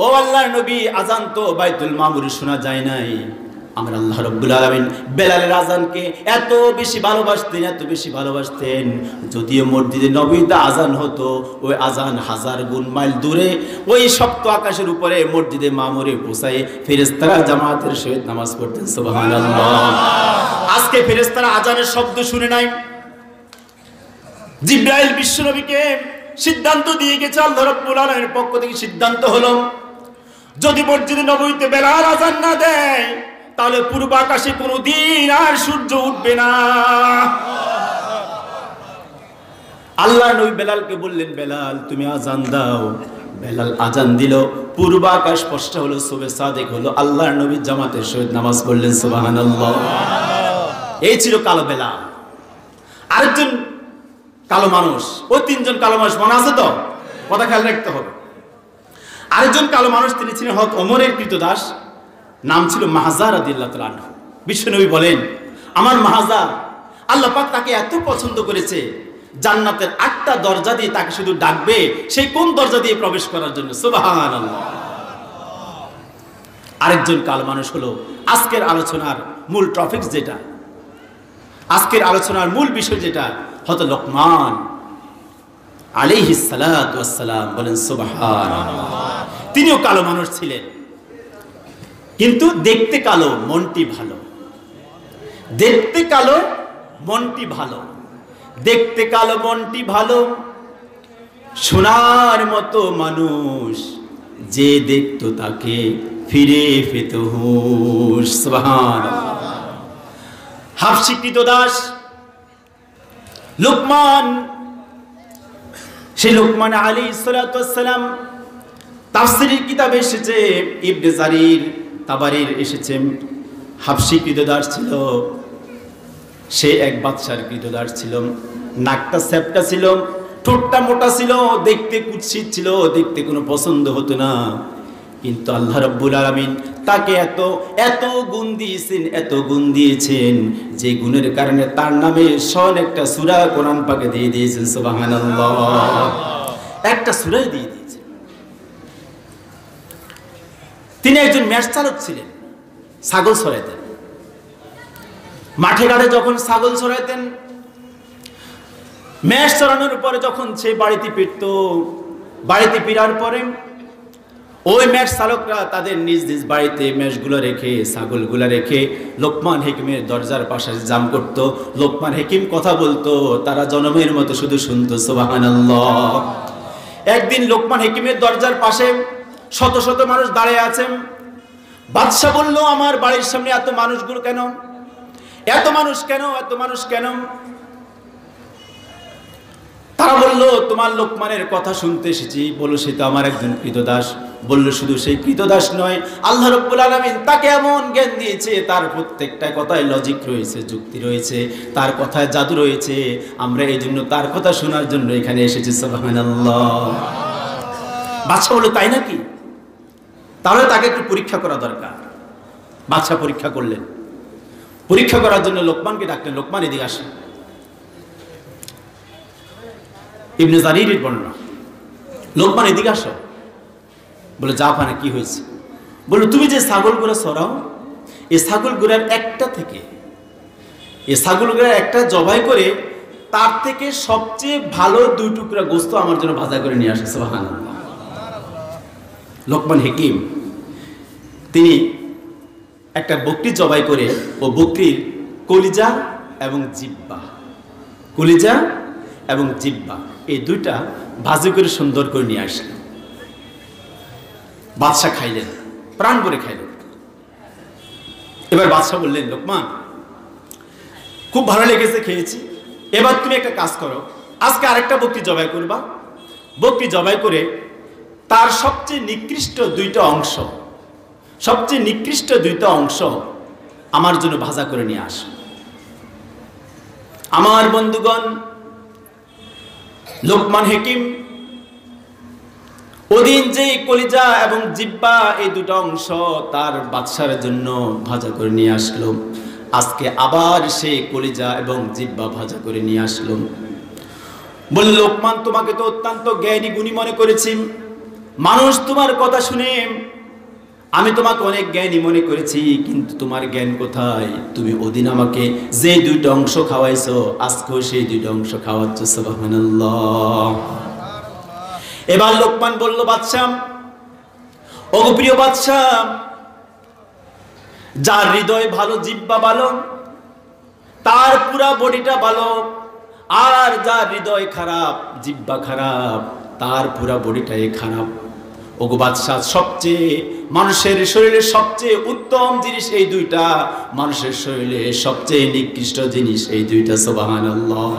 ও আল্লাহর নবী, আজান তো বাইতুল মামুরে শোনা যায় নাই। আমার আল্লাহ রাব্বুল আলামিন বেলালের আজানকে এত বেশি ভালোবাসতেন, যদিও মসজিদে নববীতে আজান হতো, ওই আজান হাজার গুণ মাইল দূরে, ওই সপ্ত আকাশের উপরে মসজিদে মামুরে পৌঁছায় ফেরেশতারা জামাতের সহিত নামাজ পড়তেন, সুবহানাল্লাহ। আজকে ফেরেশতারা আজানের শব্দ শুনে নাই। জিবরাইল বিশ্বনবীকে সিদ্ধান্ত দিয়ে গেছে, আল্লাহ রাব্বুল আলামিনের পক্ষ থেকে সিদ্ধান্ত হলো, যদি মসজিদে নববীতে বেলাল আজান না দেয়, তাহলে পূর্ব আকাশে কোনদিন আর সূর্য উঠবে না। আল্লাহ নবী বেলালকে বললেন, বেলাল তুমি আজান দাও। বেলাল আজান দিল, পূর্ব আকাশ স্পষ্ট হলো, শোবে সাদেক হলো, আল্লাহর নবী জামাতের সহিত নামাজ পড়লেন, সুবহানাল্লাহ। এই ছিল কালো বেলাল। আরেকজন কালো মানুষ, ওই তিনজন কালো মানুষ মনে আছে তো, কথা খেয়াল রাখতে হবে। আরেকজন কালো মানুষ, তিনি ছিলেন হযরত ওমরের কৃতদাস, নাম ছিল মাহজা রাদিয়াল্লাহু তাআলা আনহু। বিশ্বনবী বলেন, আমার মাহজা আল্লাহ পাক তাকে এত পছন্দ করেছে, জান্নাতের 8টা দরজা দিয়ে তাকে শুধু ডাকবে, সেই কোন দরজা দিয়ে প্রবেশ করার জন্য। সুবহানাল্লাহ। আরেকজন কালো মানুষ হলো আজকের আলোচনার মূল টপিক, যেটা আজকের আলোচনার মূল বিষয়, যেটা হয়তো লোকমান আলাইহিস সালাতু ওয়াস সালাম। বলেন সুবহানাল্লাহ। তিনিও কালো মানুষ ছিলেন, কিন্তু দেখতে কালো, মনটি ভালো। দেখতে কালো, মনটি ভালো। দেখতে কালো, মনটি ভালো, সোনার মতো মানুষ, যে দেখতো তাকে ফিরে পেত হুঁশ। সুবহানাল্লাহ। হাফসি ক্রীতদাস লোকমান, সেই লোকমান আলাইহিস সালাতু ওয়াস সালাম তাফসীরের কিতাবে এসেছে, ইবনে জারির তাবারির এসেছে, হাফসি ক্রীতদাস ছিল। সে এক বাদশার ক্রীতদাস ছিল। নাকটা চ্যাপ্টা ছিল, ঠোঁটটা মোটা ছিল, দেখতে কুৎসিত ছিল, দেখতে কোনো পছন্দ হতো না। কিন্তু আল্লাহ রাব্বুল আলামিন তাকে এত এত গুণ দিয়েছেন, এত গুণ দিয়েছেন, যে গুণের কারণে তার নামে স্বয়ং একটা সূরা কোরআন পাকে দিয়ে দিয়েছেন। সুবহানাল্লাহ। একটা সূরাই দিয়ে দিয়েছেন। তিনি একজন মেষ চালক ছিলেন, ছাগল চড়াইতেন। মাঠে ঘাটে যখন ছাগল চড়াইতেন, মেষ চড়ানোর পরে যখন সে বাড়িতে ফিরত, বাড়িতে ফেরার পরে ওই মেষ চালকরা তাদের নিজ নিজ বাড়িতে মেষগুলো রেখে, ছাগলগুলো রেখে লোকমান হাকিমের দরজার পাশে জাম করত। লোকমান হাকিম কথা বলতো, তারা জনমের মতো শুধু শুনতো। সুবহানাল্লাহ। একদিন লোকমান হাকিমের দরজার পাশে শত শত মানুষ দাঁড়িয়ে আছেন। বাদশা বলল, আমার বাড়ির সামনে এত মানুষগুলো কেন? এত মানুষ কেন? এত মানুষ কেন? তারা বলল, তোমার লোকমানের কথা শুনতে এসেছি। বলল, সে তো আমার একজন ক্রীতদাস। বলল, শুধু সেই ক্রীতদাস নয়, আল্লাহ রাব্বুল আলামিন তাকে এমন জ্ঞান দিয়েছে, তার প্রত্যেকটা কথায় লজিক রয়েছে, যুক্তি রয়েছে, তার কথায় জাদু রয়েছে। আমরা এই জন্য তার কথা শোনার জন্য এখানে এসেছি। সুবহানাল্লাহ। বাদশা বলল, তাই নাকি? তাহলে তাকে একটু পরীক্ষা করা দরকার। বাদশা পরীক্ষা করলেন। পরীক্ষা করার জন্য লোকমানকে ডাকলেন। লোকমান, এদিকে আসেন। ইবনে জারিরের বর্ণনা। লোকমান, এদিকে আসো। বলে, জাফানা, কি হয়েছে? বলে, তুমি যে ছাগলগুলো চড়াও, এই ছাগলগুলোর একটা থেকে, এই ছাগলগুলোর একটা জবাই করে তার থেকে সবচেয়ে ভালো 2 টুকরা গোস্ত আমার জন্য ভাজা করে নিয়ে আসে। সুবহানাল্লাহ। লোকমান হাকিম তিনি একটা বকরি জবাই করে, ও বকরির কলিজা এবং জিহ্বা, কলিজা এবং জিহ্বা, এই 2টা ভাজি করে সুন্দর করে নিয়ে আসলেন। বাদশা খাইলেন, প্রাণ ভরে খাইলেন। এবার বাদশা বললেন, লোকমান, খুব ভালো লেগেছে, খেয়েছি। এবার তুমি একটা কাজ করো, আজকে আরেকটা বকরি জবাই করবা। বকরি জবাই করে তার সবচেয়ে নিকৃষ্ট 2টা অংশ, সবচেয়ে নিকৃষ্ট 2টা অংশ আমার জন্য ভাজা করে নিয়ে আস। আমার বন্ধুগণ, লোকমান হাকিম ওদিন যে কলিজা এবং জিহ্বা, এই 2টা অংশ তার বাদশার জন্য ভাজা করে নিয়ে আসলো, আজকে আবার সে কলিজা এবং জিহ্বা ভাজা করে নিয়ে আসলো। বলল, লোকমান, তোমাকে তো অত্যন্ত জ্ঞানী গুণী মনে করেছি। মানুষ তোমার কথা শুনে আমি তোমাকে অনেক জ্ঞানী মনে করেছি, কিন্তু তোমার জ্ঞান কোথায়? তুমি ওদিন আমাকে যে 2টা অংশ খাওয়াইছো, আজকেও সেই 2টা অংশ খাওয়াচ্ছ। সুবহানাল্লাহ। এবার লোকমান বলল, বাদশা, ওগো প্রিয় বাদশা, যার হৃদয় ভালো, জিহ্বা ভালো, তার পুরা বডিটা ভালো, আর যার হৃদয় খারাপ, জিহ্বা খারাপ, তার পুরা বডিটাই খারাপ। ওগো বাদশা, সবচেয়ে মানুষের শরীরে সবচেয়ে উত্তম জিনিস এই 2টা, মানুষের শরীরে সবচেয়ে নিকৃষ্ট জিনিস এই 2টা। সুবহানাল্লাহ।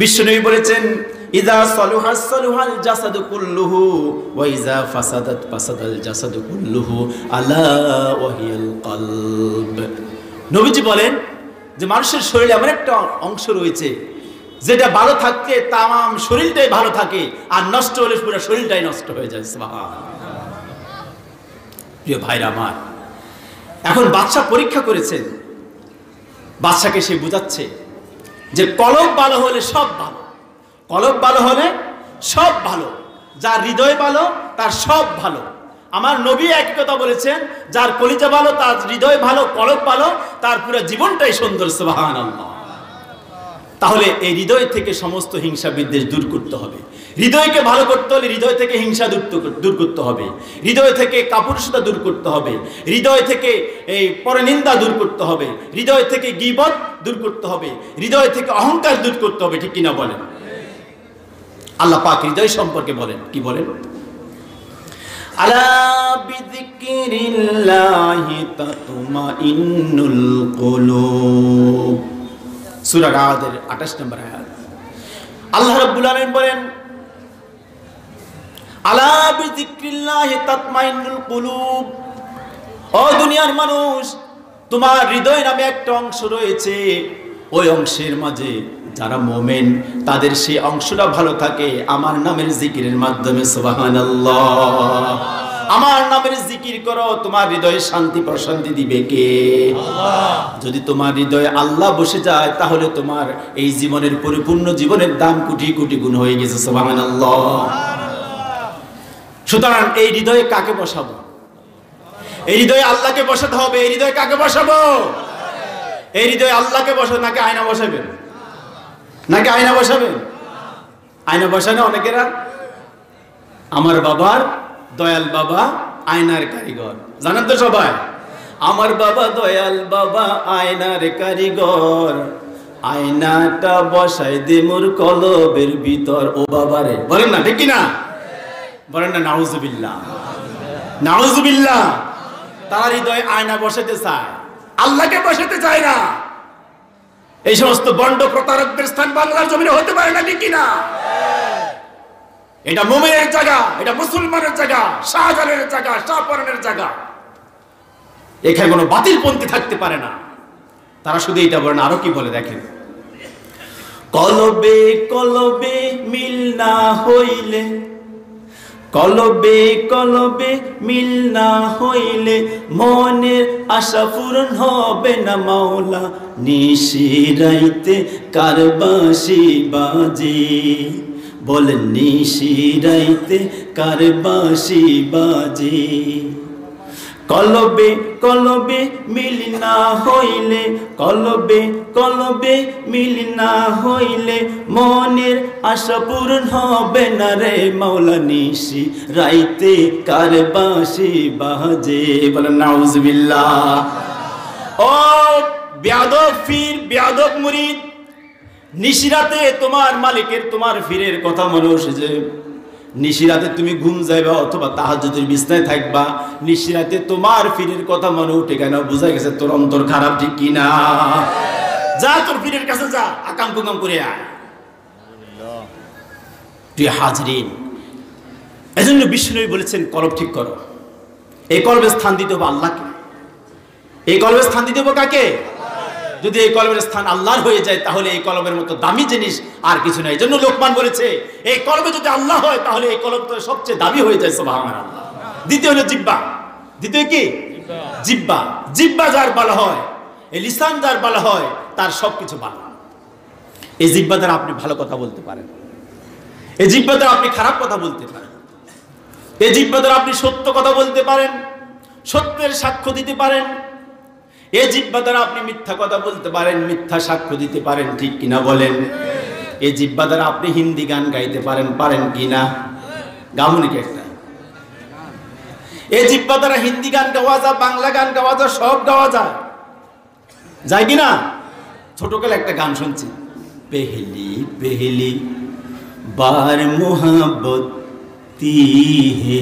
বিশ্বনবী বলেছেন, ইযা সালুহা সালুহাল জাসাদু কুল্লুহু ওয়া ইযা ফাসাদাত ফাসাদাল জাসাদু কুল্লুহু আলা ওয়া হিয়াল কলব। নবীজি বলেন যে মানুষের শরীরে এমন একটা অংশ রয়েছে যেটা ভালো থাকলে তাম শরীরটাই ভালো থাকে, আর নষ্ট হলে পুরো শরীরটাই নষ্ট হয়ে যায়। সুবহানাল্লাহ। প্রিয় ভাইরা আমার, এখন বাদশা পরীক্ষা করেছেন বাদশাকে সে বুঝাচ্ছে যে কলব ভালো হলে সব ভালো, কলব ভালো হলে সব ভালো, যার হৃদয় ভালো তার সব ভালো। আমার নবী একই কথা বলেছেন, যার কলিজা ভালো, তার হৃদয় ভালো, কলব ভালো, তার পুরো জীবনটাই সুন্দর। সুবহানাল্লাহ। তাহলে এই হৃদয় থেকে সমস্ত হিংসা বিদ্বেষ দূর করতে হবে। হৃদয়কে ভালো করতে হলে হৃদয় থেকে হিংসা দূর করতে হবে, হৃদয় থেকে কাপুরুষতা দূর করতে হবে, হৃদয় থেকে এই পরনিন্দা দূর করতে হবে, হৃদয় থেকে গীবত দূর করতে হবে, হৃদয় থেকে অহংকার দূর করতে হবে। ঠিক কিনা বলেন? আল্লাহ পাক হৃদয় সম্পর্কে বলেন, কি বলেন? আলা বিযিকরিল্লাহি তাতমাইন্নুল কুলুব, সূরা রাদের 28 নম্বর আয়াত। আল্লাহ রাব্বুল আলামিন বলেন, আলা বিযিকরিল্লাহি তাতমাইন্নুল কুলুব, ও দুনিয়ার মানুষ, তোমার হৃদয় নামে একটা অংশ রয়েছে, ওই অংশের মাঝে যারা মুমিন তাদের সেই অংশটা ভালো থাকে আমার নামের জিকিরের মাধ্যমে। সুবহানাল্লাহ। আমার নামের জিকির করো, তোমার হৃদয়ে শান্তি প্রশান্তি দিবে কে? আল্লাহ। যদি তোমার হৃদয়ে আল্লাহ বসে যায় তাহলে তোমার এই জীবনের পরিপূর্ণ জীবনের দাম কোটি কোটি গুণ হয়ে গেছে। সুবহানাল্লাহ। সুতরাং এই হৃদয়ে কাকে বসাবো? এই হৃদয়ে আল্লাহকে বসাতে হবে। এই হৃদয়ে কাকে বসাবো? এই হৃদয়ে আল্লাহকে বসাবো নাকি আয়না বসাবেন? নাকি আয়না বসাবেন? আয়না বসানো অনেকেরা। আমার বাবার দয়াল বাবা আয়নার কারিগর, জানেন তো সবাই? আমার বাবা দয়াল বাবা আয়নার কারিগর, আয়নাটা বসাই দে মোর কলবের ভিতর। ও বাবারে, বলেন না ঠিক কিনা? বলেন না নাউজুবিল্লাহ, নাউজুবিল্লাহ। তার হৃদয়ে আয়না বসাতে চায়, আল্লাহকে বসাতে চায় না। এই সমস্ত বন্ড প্রতারকদের স্থান বাংলার জমিনে হতে পারে না, ঠিক কিনা? এটা মুমিনের জায়গা, এটা মুসলমানের জায়গা, শাহজালালের জায়গা, শাহপরানের জায়গা। এখানে কোনো বাতিলপন্থী থাকতে পারে না। তারা শুধু এটা বলে না, আরো কি বলে দেখেন, কলবে কলবে মিল না হইলে, কলবে কলবে মিল না হইলে মনের আশা পূরণ হবে না মাওলা। নিশিরাইতে কার বাঁশি বাজে, বলেন নিশিরাইতে কার বাঁশি বাজে। কলবে কলবে মিল না হইলে, কলবে কলবে মিল না হইলে মনের আশা পূরণ হবে না রে মাওলা। নিশি রাইতে কার বাঁশি বাজে, বলেন নাউজুবিল্লাহ। ও বেয়াদব ফির, বেয়াদব মুরিদ, নিশিরাতে তোমার মালিকের, তোমার ফিরের কথা মনে এসেছে। নিশিরাতে তুমি ঘুম যাইবা অথবা তাহাজ্জুদের বিছনায় থাকবা, নিশিরাতে তোমার ফিরের কথা মনে উঠে কেন? বুঝা গেছে তোর অন্তর খারাপ, ঠিক কিনা? যা তোর ফিরের কাছে যা, আকাম কুকাম করে আয়। প্রিয় হাজরিন, এজন্য বিষ্ণু বলেছেন কলব ঠিক করো। এই কলবে স্থান দিতে হবে আল্লাহকে। এই কলবে স্থান দিতে হবে কাকে? যদি এই কলবের স্থান আল্লাহর হয়ে যায় তাহলে এই কলবের মতো দামি জিনিস আর কিছু নাই। জন্য লোকমান বলেছে এই কলবে যদি আল্লাহ হয় তাহলে এই কলব তো সবচেয়ে দামি হয়ে যায়। সুবহানাল্লাহ। দ্বিতীয় হলো জিহ্বা। দ্বিতীয় কি? জিহ্বা। জিহ্বা যার ভালো হয়, এই লিসান যার ভালো হয়, তার সবকিছু ভালো। এই জিহ্বা দ্বারা আপনি ভালো কথা বলতে পারেন, এই জিহ্বা দ্বারা আপনি খারাপ কথা বলতে পারেন, এই জিহ্বা দ্বারা আপনি সত্য কথা বলতে পারেন, সত্যের সাক্ষ্য দিতে পারেন। এই জিহ্বা দ্বারা আপনি মিথ্যা কথা বলতে পারেন, মিথ্যা সাক্ষ্য দিতে পারেন, ঠিক কিনা বলেন? এই জিহ্বা দ্বারা আপনি হিন্দি গান গাইতে পারেন, পারেন কিনা? গামুনি কি একটা? এই জিহ্বা দ্বারা হিন্দি গান গাওয়া যায়, বাংলা গান গাওয়া যায়, সব গাওয়া যায়, যায় কিনা? ছোটকালে একটা গান শুনছি, পেহলি পেহলি বার মোহাব্বত ती है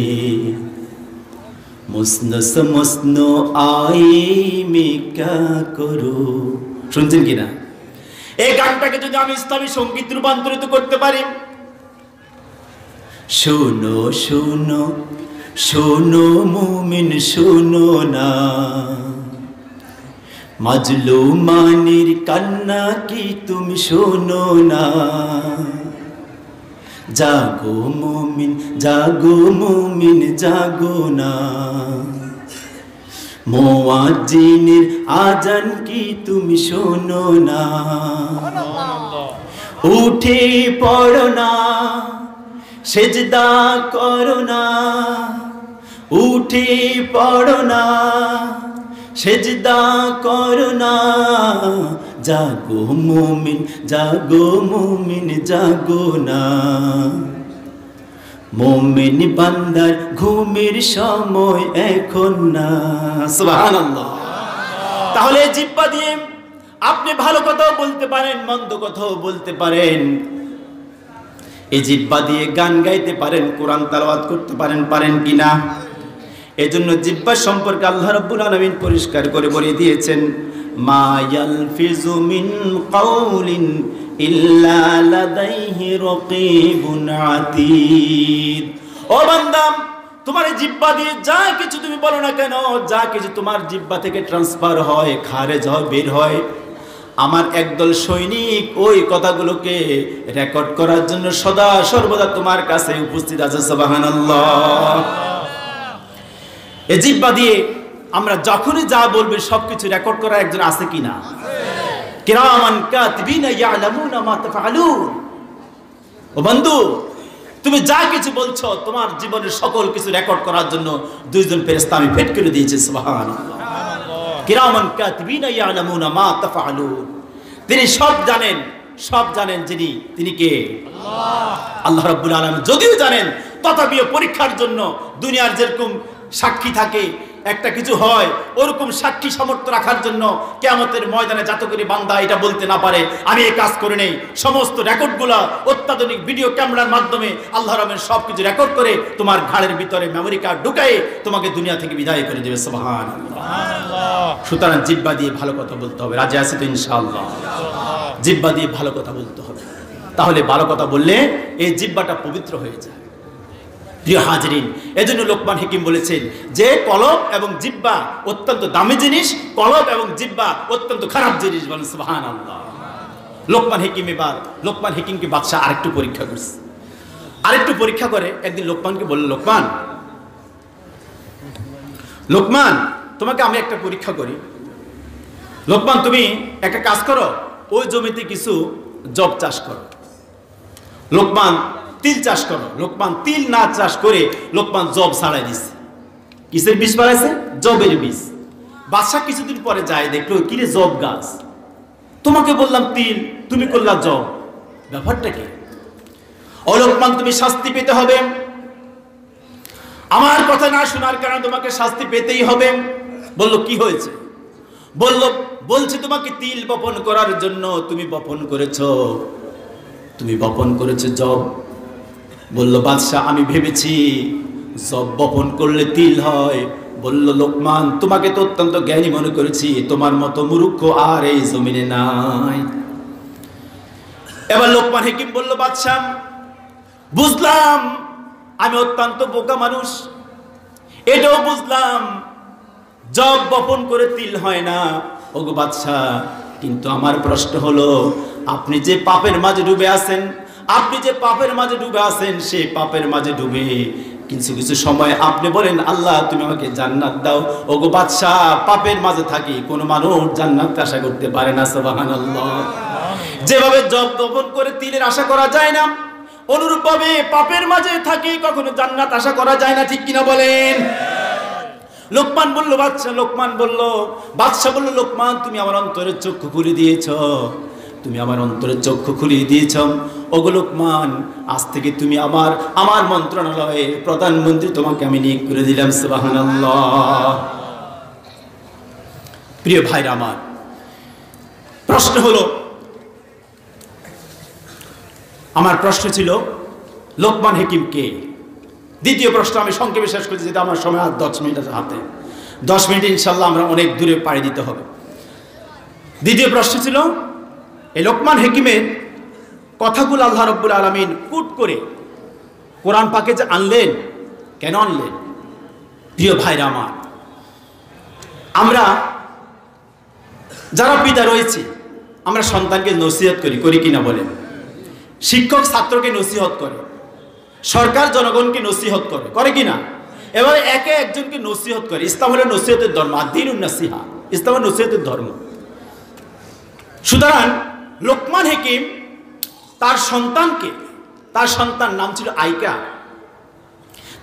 मुस्नो समस्नो आई मैं क्या करूं। শুনছেন কিনা? এই গানটাকে যদি আমি ইসলামী সঙ্গীত রূপান্তরিত করতে পারি, শোনো শোনো শোনো মুমিন শোনো না, মাজলুমানের কান্না কি তুমি শোনো না। জাগো মুমিন জাগো মুমিন জাগো না, মুয়াজ্জিনের আজান কি তুমি শোনো না? উঠে পড়ো না, সেজদা করো না, উঠে পড়ো না, সেজদা করো না। জাগো মুমিন, জাগো মুমিন, জাগো না। মুমিন বান্দার ঘুমের সময় এখন না। সুবহানাল্লাহ। তাহলে জিহ্বা দিয়ে আপনি ভালো কথাও বলতে পারেন, মন্দ কথাও বলতে পারেন। এই জিহ্বা দিয়ে গান গাইতে পারেন, কোরআন তেলাওয়াত করতে পারেন, পারেন কিনা? এজন্য জিহ্বা সম্পর্কে আল্লাহ রাব্বুল আলামিন পরিষ্কার করে বলে দিয়েছেন, মা ইয়ালফিজু মিন কাউলিন ইল্লা লাদাইহি রাকীবুন আতীদ। ও বান্দা, তোমার জিহ্বা দিয়ে যা কিছু তুমি বলো না কেন, যা কিছু তোমার জিহ্বা থেকে ট্রান্সফার হয়, খারেজ হয়, বের হয়, আমার একদল সৈনিক ওই কথাগুলোকে রেকর্ড করার জন্য সদা সর্বদা তোমার কাছে উপস্থিত আছে। সুবহানাল্লাহ। এই জিহ্বা দিয়ে আমরা যখনই যা বলবো সবকিছু রেকর্ড করা একজন আছে কিনা? কিরামান কাতিবিনা ইয়ালামুনা মা তাফআলুন। ও বন্ধু, তুমি যা কিছু বলছো তোমার জীবনের সকল কিছু রেকর্ড করার জন্য দুইজন ফেরেশতা আমি ফিট করে দিয়েছি। সুবহানাল্লাহ। কিরামান কাতিবিনা ইয়ালামুনা মা তাফআলুন। তিনি সব জানেন, সব জানেন। যিনি, তিনি কে? আল্লাহ। আল্লাহ রাব্বুল আলামিন যদিও জানেন, তথাপিও পরীক্ষার জন্য দুনিয়ার যেরকম সাক্ষী থাকে, একটা কিছু হয় ওরকম সাক্ষী সামর্থ্য রাখার জন্য কিয়ামতের ময়দানে যাতে করে বান্দা এটা বলতে না পারে আমি এই কাজ করে নেই, সমস্ত রেকর্ডগুলো অত্যাধুনিক ভিডিও ক্যামেরার মাধ্যমে আল্লাহ রাব্বুল সবকিছু রেকর্ড করে তোমার ঘাড়ের ভিতরে মেমরি কার্ড ঢুকায়ে তোমাকে দুনিয়া থেকে বিদায় করে দেবে। সুবহানাল্লাহ। সুতরাং জিহ্বা দিয়ে ভালো কথা বলতে হবে। রাজি আছি তো ইনশাআল্লাহ? জিহ্বা দিয়ে ভালো কথা বলতে হবে। তাহলে ভালো কথা বললে এই জিহ্বাটা পবিত্র হয়ে যায়। প্রিয় হাজরিন, এজন্য লোকমান হাকিম বলেছেন যে কলব এবং জিহ্বা অত্যন্ত দামি জিনিস, কলব এবং জিহ্বা অত্যন্ত খারাপ জিনিস। বলেন সুবহানাল্লাহ। লোকমান হাকিমকে বাদশাহ আরেকটু পরীক্ষা করছে। আরেকটু পরীক্ষা করে একদিন লোকমানকে বলল, লোকমান তোমাকে আমি একটা পরীক্ষা করি। লোকমান, তুমি একটা কাজ করো, ওই জমিতে কিছু জব চাষ করো। লোকমান তিল চাষ করো। লোকমান তিল না চাষ করে লোকমান জব ছাড়াই দিচ্ছে। কিসের বীজ বাড়াইছে? জবের বীজ। বাদশা কিছুদিন পরে যায়, দেখলো কিরে জব গাছ, তোমাকে বললাম তিল, তুমি করলা জব, ব্যাপারটা কি? ও লোকমান, তুমি শাস্তি পেতে হবে, আমার কথা না শোনার কারণে তোমাকে শাস্তি পেতেই হবে। বলল কি হয়েছে? বলছে তোমাকে তিল বপন করার জন্য তুমি বপন করেছো জব। বলল বাদশাহ, আমি ভেবেছি জব বপন করলে তিল হয়। বলল লোকমান, তোমাকে তো অত্যন্ত জ্ঞানী মনে করেছি, তোমার মতো মূর্খ আর এই জমিনে নাই। এবার লোকমান হাকিম বলল, বাদশাহ বুঝলাম আমি অত্যন্ত বোকা মানুষ, এটাও বুঝলাম জব বপন করে তিল হয় না। ওগো বাদশাহ, কিন্তু আমার প্রশ্ন হলো, আপনি যে পাপের মাঝে ডুবে আছেন, সেই পাপের মাঝে ডুবে কিছু কিছু সময় আপনি বলেন আল্লাহ তুমি আমাকে জান্নাত দাও। ওগো বাদশাহ, পাপের মাঝে থাকি কোনো মানুষ জান্নাত আশা করতে পারে না। সুবহানাল্লাহ। যেভাবে জব বপন করে তিলের আশা করা যায় না, অনুরূপ ভাবে পাপের মাঝে থাকি কখনো জান্নাত আশা করা যায় না। ঠিক কিনা বলেন? লোকমান বলল, বাদশাহ বলল লোকমান, তুমি আমার অন্তরের চক্ষু খুলে দিয়েছ, ওগো লোকমান, আজ থেকে তুমি আমার মন্ত্রণালয়ে প্রধানমন্ত্রী, তোমাকে আমি নিয়োগ করে দিলাম। সুবহানাল্লাহ। প্রিয় ভাইরা আমার, আমার প্রশ্ন ছিল লোকমান হাকিম কে? দ্বিতীয় প্রশ্ন আমি সংক্ষেপে শেষ করছি, যেটা আমার সময় আর 10 মিনিট আছে হাতে। 10 মিনিট ইনশাল্লাহ আমরা অনেক দূরে পাড়ি দিতে হবে। দ্বিতীয় প্রশ্ন ছিল এই লোকমান হাকিমের কথাগুলো আল্লাহ রাব্বুল আলামিন কুট করে কোরআন পাকে যে আনলেন, কেন আনলেন? প্রিয় ভাইরা আমার, আমরা যারা পিতা রয়েছে আমরা সন্তানকে নসিহত করি কিনা বলেন? শিক্ষক ছাত্রকে নসিহত করে, সরকার জনগণকে নসিহত করে কিনা? এবার একে একজনকে নসিহত করে। ইসলাম হলো নসিহতের ধর্ম, আদ-দীনুন নাসিহা, ইসলাম হলো নসিহতের ধর্ম। সুতরাং লোকমান হাকিম তার সন্তানকে, তার সন্তান নাম ছিল আইকা,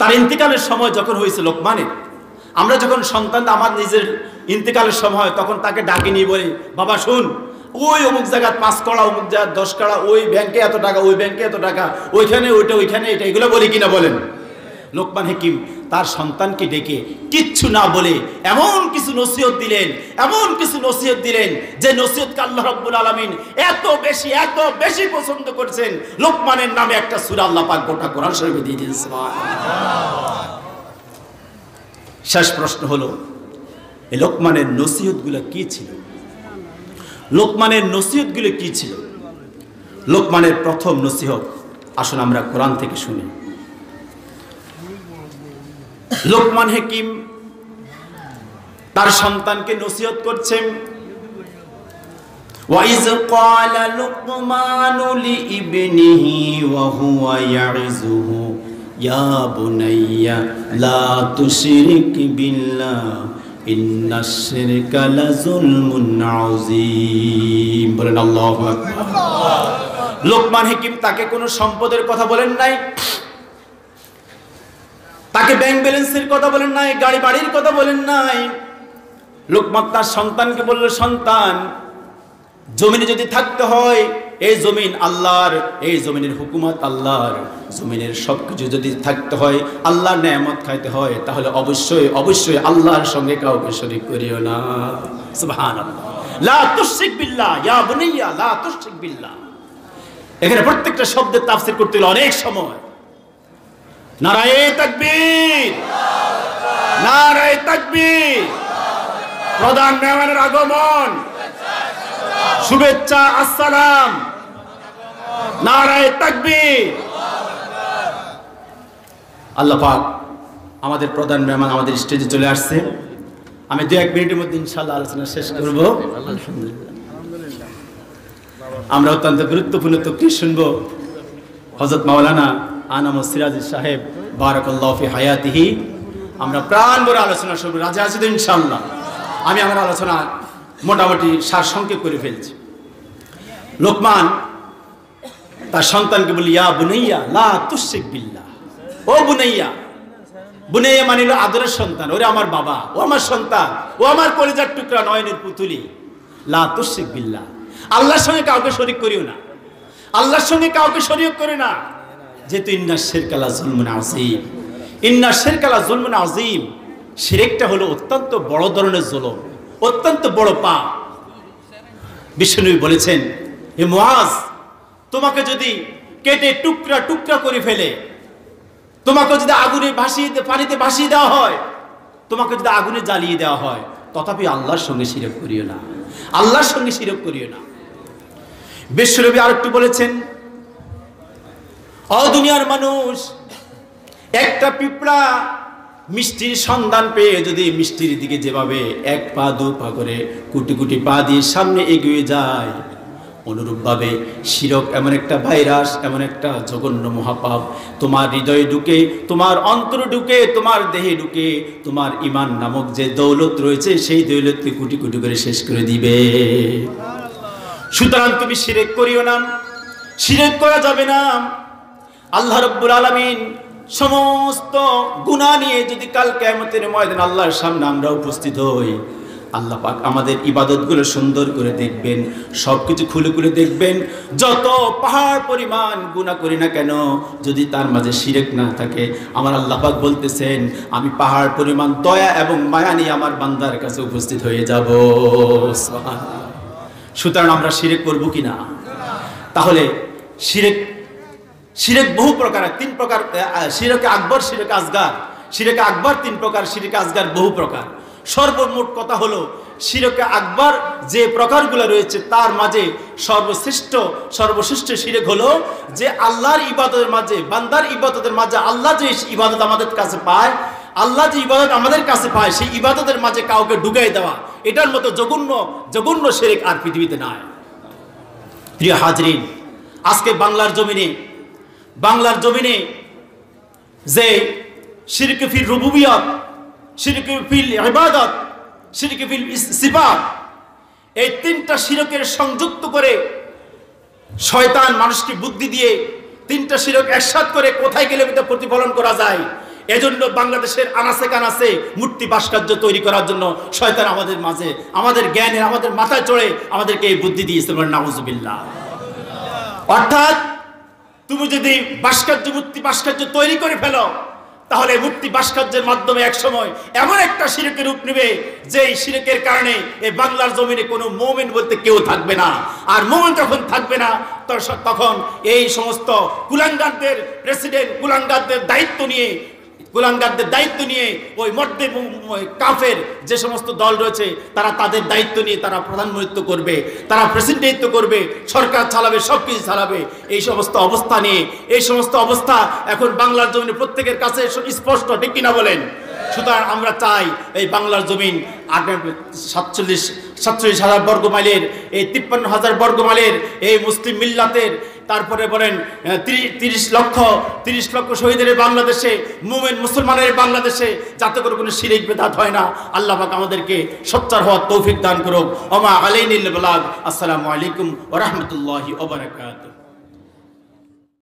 তার ইন্তেকালের সময় যখন হয়েছে লোকমানের, আমরা যখন সন্তান আমার নিজের ইন্তেকালের সময় তখন তাকে ডাকে নিয়ে বলি, বাবা শুন, ওই অমুক জায়গায় 5 কড়া, অমুক জায়গায় 10 কড়া, ওই ব্যাংকে এত টাকা, ওই ব্যাংকে এত টাকা, ওইখানে ওইটা, ওইখানে এটা, এগুলো বলি কিনা বলেন? লোকমান হাকিম তার সন্তানকে ডেকে কিচ্ছু না বলে এমন কিছু নসিহত দিলেন, এমন কিছু নসিহত দিলেন যে নসিহতকে আল্লাহ রাব্বুল আলামিন এত বেশি পছন্দ করেছেন, লোকমানের নামে একটা সূরা আল্লাহ পাক গোটা কোরআন শরীফে দিয়ে দিয়েছেন। সুবহানাল্লাহ। শেষ প্রশ্ন হলো, এই লোকমানের নসিহতগুলো কি ছিল? লোকমানের নসিহতগুলো কি ছিল? লোকমানের প্রথম নসিহত আসুন আমরা কোরআন থেকে শুনি। লোকমান হাকিম তার সন্তানকে নসিহত করছেন, ওয়াইজ ক্বালা লুকমানু লিইবনিহি ওয়া হুয়া ইয়াইযুহু ইয়া বুনাইয়া লা তুশরিক বিল্লাহ ইন্নাশ শিরকা লাযুলমুন আযীম। বলেন আল্লাহু আকবার। লোকমান হাকিম তাকে কোনো সম্পদের কথা বলেন নাই, তাকে ব্যাংক ব্যালেন্সের কথা বলেন নাই, গাড়ি বাড়ির কথা বলেন নাই। লোকমান তার সন্তানকে বলল, সন্তান, জমিনে যদি থাকতে হয়, এই জমিন আল্লাহর, এই জমিনের হুকুমত আল্লাহর, জমিনের সবকিছু যদি থাকতে হয়, আল্লাহর নেয়ামত খাইতে হয়, তাহলে অবশ্যই আল্লাহর সঙ্গে কাউকে শরীক করিও না। সুবহানাল্লাহ। লা তুশরিক বিল্লাহ ইয়া বুনাইয়া লা তুশরিক বিল্লাহ। এখানে প্রত্যেকটা শব্দের তাফসীর করতে হলে অনেক সময়। নারায়ে তাকবীর, নারায়ে তাকবীর। প্রধান মেহমানের আগমন, শুভেচ্ছা, আসসালাম, নারায়ে তাকবীর। আল্লাহ পাক আমাদের প্রধান মেহমান আমাদের স্টেজে চলে আসছে। আমি 2-1 মিনিটের মধ্যে ইনশাআল্লাহ আলোচনা শেষ করব। আমরা অত্যন্ত গুরুত্বপূর্ণ তকরীর শুনবো। হযরত মাওলানা আনাম সিরাজি সাহেব বারাকাল্লাহু ফি হায়াতিহি। আমরা প্রাণ ভরে আলোচনা শুনবো। রাজি আছি তো ইনশাআল্লাহ? আমি আমার আলোচনা মোটামুটি সারসংক্ষেপ করে ফেলছি। লোকমান তার সন্তানকে বলি, ইয়া বুনাইয়া লা তুশরিক বিল্লাহ। ও বুনাইয়া, বুনাইয়া মানিল আদরের সন্তান, ওরে আমার বাবা, ও আমার সন্তান, ও আমার কলিজার টুকরা, নয়নের পুতুলি, লা তুশরিক বিল্লাহ। আল্লাহর সঙ্গে কাউকে শরীক করিও না, আল্লাহর সঙ্গে কাউকে শরীক করে না। যেহেতু ইন্নাশ শিরকা লাযুলমুন আযীম, ইন্নাশ শিরকা লাযুলমুন আযীম, শিরকটা হলো অত্যন্ত বড় ধরনের জুলুম, অত্যন্ত বড় পাপ। বিশ্বনবী বলেছেন, হে মুআজ, তোমাকে যদি কেটে টুকরা টুকরা করে ফেলে, তোমাকে যদি আগুনে ভাসিয়ে, পানিতে ভাসিয়ে দেওয়া হয়, তোমাকে যদি আগুনে জ্বালিয়ে দেওয়া হয়, তথাপি আল্লাহর সঙ্গে শিরক করিও না, আল্লাহর সঙ্গে শিরক করিও না। বিশ্বনবী আরেকটু বলেছেন, ও দুনিয়ার মানুষ, একটা পিঁপড়া মিষ্টির সন্ধান পেয়ে যদি মিষ্টির দিকে যেভাবে 1 পা 2 পা করে কুটি কুটি পা দিয়ে সামনে এগিয়ে যায়, অনুরূপভাবে শিরক এমন একটা ভাইরাস, এমন একটা জঘন্য মহাপাপ তোমার হৃদয়ে ঢুকে, তোমার অন্তরে ঢুকে, তোমার দেহে ঢুকে, তোমার ঈমান নামক যে দৌলত রয়েছে সেই দৌলতকে কুটি কুটি করে শেষ করে দিবে। সুতরাং তুমি শিরক করিও না, শিরক করা যাবে না। আল্লাহ রাব্বুল আলামিন সমস্ত গুনাহ নিয়ে যদি কাল কিয়ামতের ময়দানে আল্লাহর সামনে আমরা উপস্থিত হই, আল্লাহ পাক আমাদের ইবাদতগুলো সুন্দর করে দেখবেন, সবকিছু খুলে খুলে দেখবেন। যত পাহাড় পরিমাণ গুনাহ করি না কেন, যদি তার মাঝে শিরক না থাকে, আমার আল্লাহ পাক বলতেছেন, আমি পাহাড় পরিমাণ দয়া এবং মায়া নিয়ে আমার বান্দার কাছে উপস্থিত হয়ে যাব। সুবহানাল্লাহ। সুতরাং আমরা শিরক করব কিনা? তাহলে শিরক বহু প্রকার, 3 প্রকার। শিরকে আকবর, শিরকে আসগার। শিরকে আকবর 3 প্রকার, শিরকে আসগার বহু প্রকার। সর্বমোট কথা হলো, শিরকে আকবর যে প্রকারগুলো রয়েছে তার মাঝে সর্বশ্রেষ্ঠ শিরক হলো যে আল্লাহর ইবাদতের মাঝে, বান্দার ইবাদতের মাঝে আল্লাহ যে ইবাদত আমাদের কাছে পায়, আল্লাহ যে ইবাদত আমাদের কাছে পায়, সেই ইবাদতের মাঝে কাউকে ঢুকাই দেওয়া, এটার মতো জঘন্য শিরক আর পৃথিবীতে নাই। প্রিয় হাজরিন, আজকে বাংলার জমিনে যে শিরক ফিল রুবুবিয়্যাত, শিরক ফিল ইবাদত, শিরক ফিল সিফাত, এই তিনটা শিরকের সংযুক্ত করে শয়তান মানুষকে বুদ্ধি দিয়ে তিনটা শিরক একসাথ করে কোথায় গেলে এটা প্রতিফলন করা যায়। এজন্য বাংলাদেশের আনাচে কানাচে মূর্তি ভাস্কর্য তৈরি করার জন্য শয়তান আমাদের মাঝে, আমাদের জ্ঞানের, আমাদের মাথায় চড়ে আমাদেরকে এই বুদ্ধি দিয়েছে। নাউজুবিল্লাহ। অর্থাৎ তুমি যদি ভাস্কর্য, মূর্তি ভাস্কর্য তৈরি করে ফেলো, তাহলে মূর্তি ভাস্কর্যের মাধ্যমে একসময় এমন একটা শিরকের রূপ নেবে যে শিরকের কারণে এই বাংলার জমিনে কোনো মুমিন বলতে কেউ থাকবে না। আর মুমিন যখন থাকবে না, তখন এই সমস্ত কুলাঙ্গারদের প্রেসিডেন্ট, কুলাঙ্গারদের দায়িত্ব নিয়ে ওই মধ্যে কাফের যে সমস্ত দল রয়েছে তারা তাদের দায়িত্ব নিয়ে তারা প্রধানমন্ত্রিত্ব করবে, তারা প্রেসিডেন্টত্ব করবে, সরকার চালাবে, সব কিছু চালাবে। এই সমস্ত অবস্থা নিয়ে, এই সমস্ত অবস্থা এখন বাংলার জমিনে প্রত্যেকের কাছে স্পষ্ট, ঠিক কিনা বলেন? সুতরাং আমরা চাই এই বাংলার জমিন 47,000 বর্গ মাইলের, এই 53,000 বর্গ মাইলের এই মুসলিম মিল্লাতের, তারপরে বলেন 30 লক্ষ শহীদের বাংলাদেশে, মুমিন মুসলমানের বাংলাদেশে, যাতে করে কোনো শিরক বিদআত হয় না। আল্লাহ পাক আমাদেরকে সোচ্চার হওয়ার তৌফিক দান করুক। ওমা আলাইনিল বালাগ। আসসালামু আলাইকুম ওয়া রাহমাতুল্লাহি ওয়া বারাকাতুহু।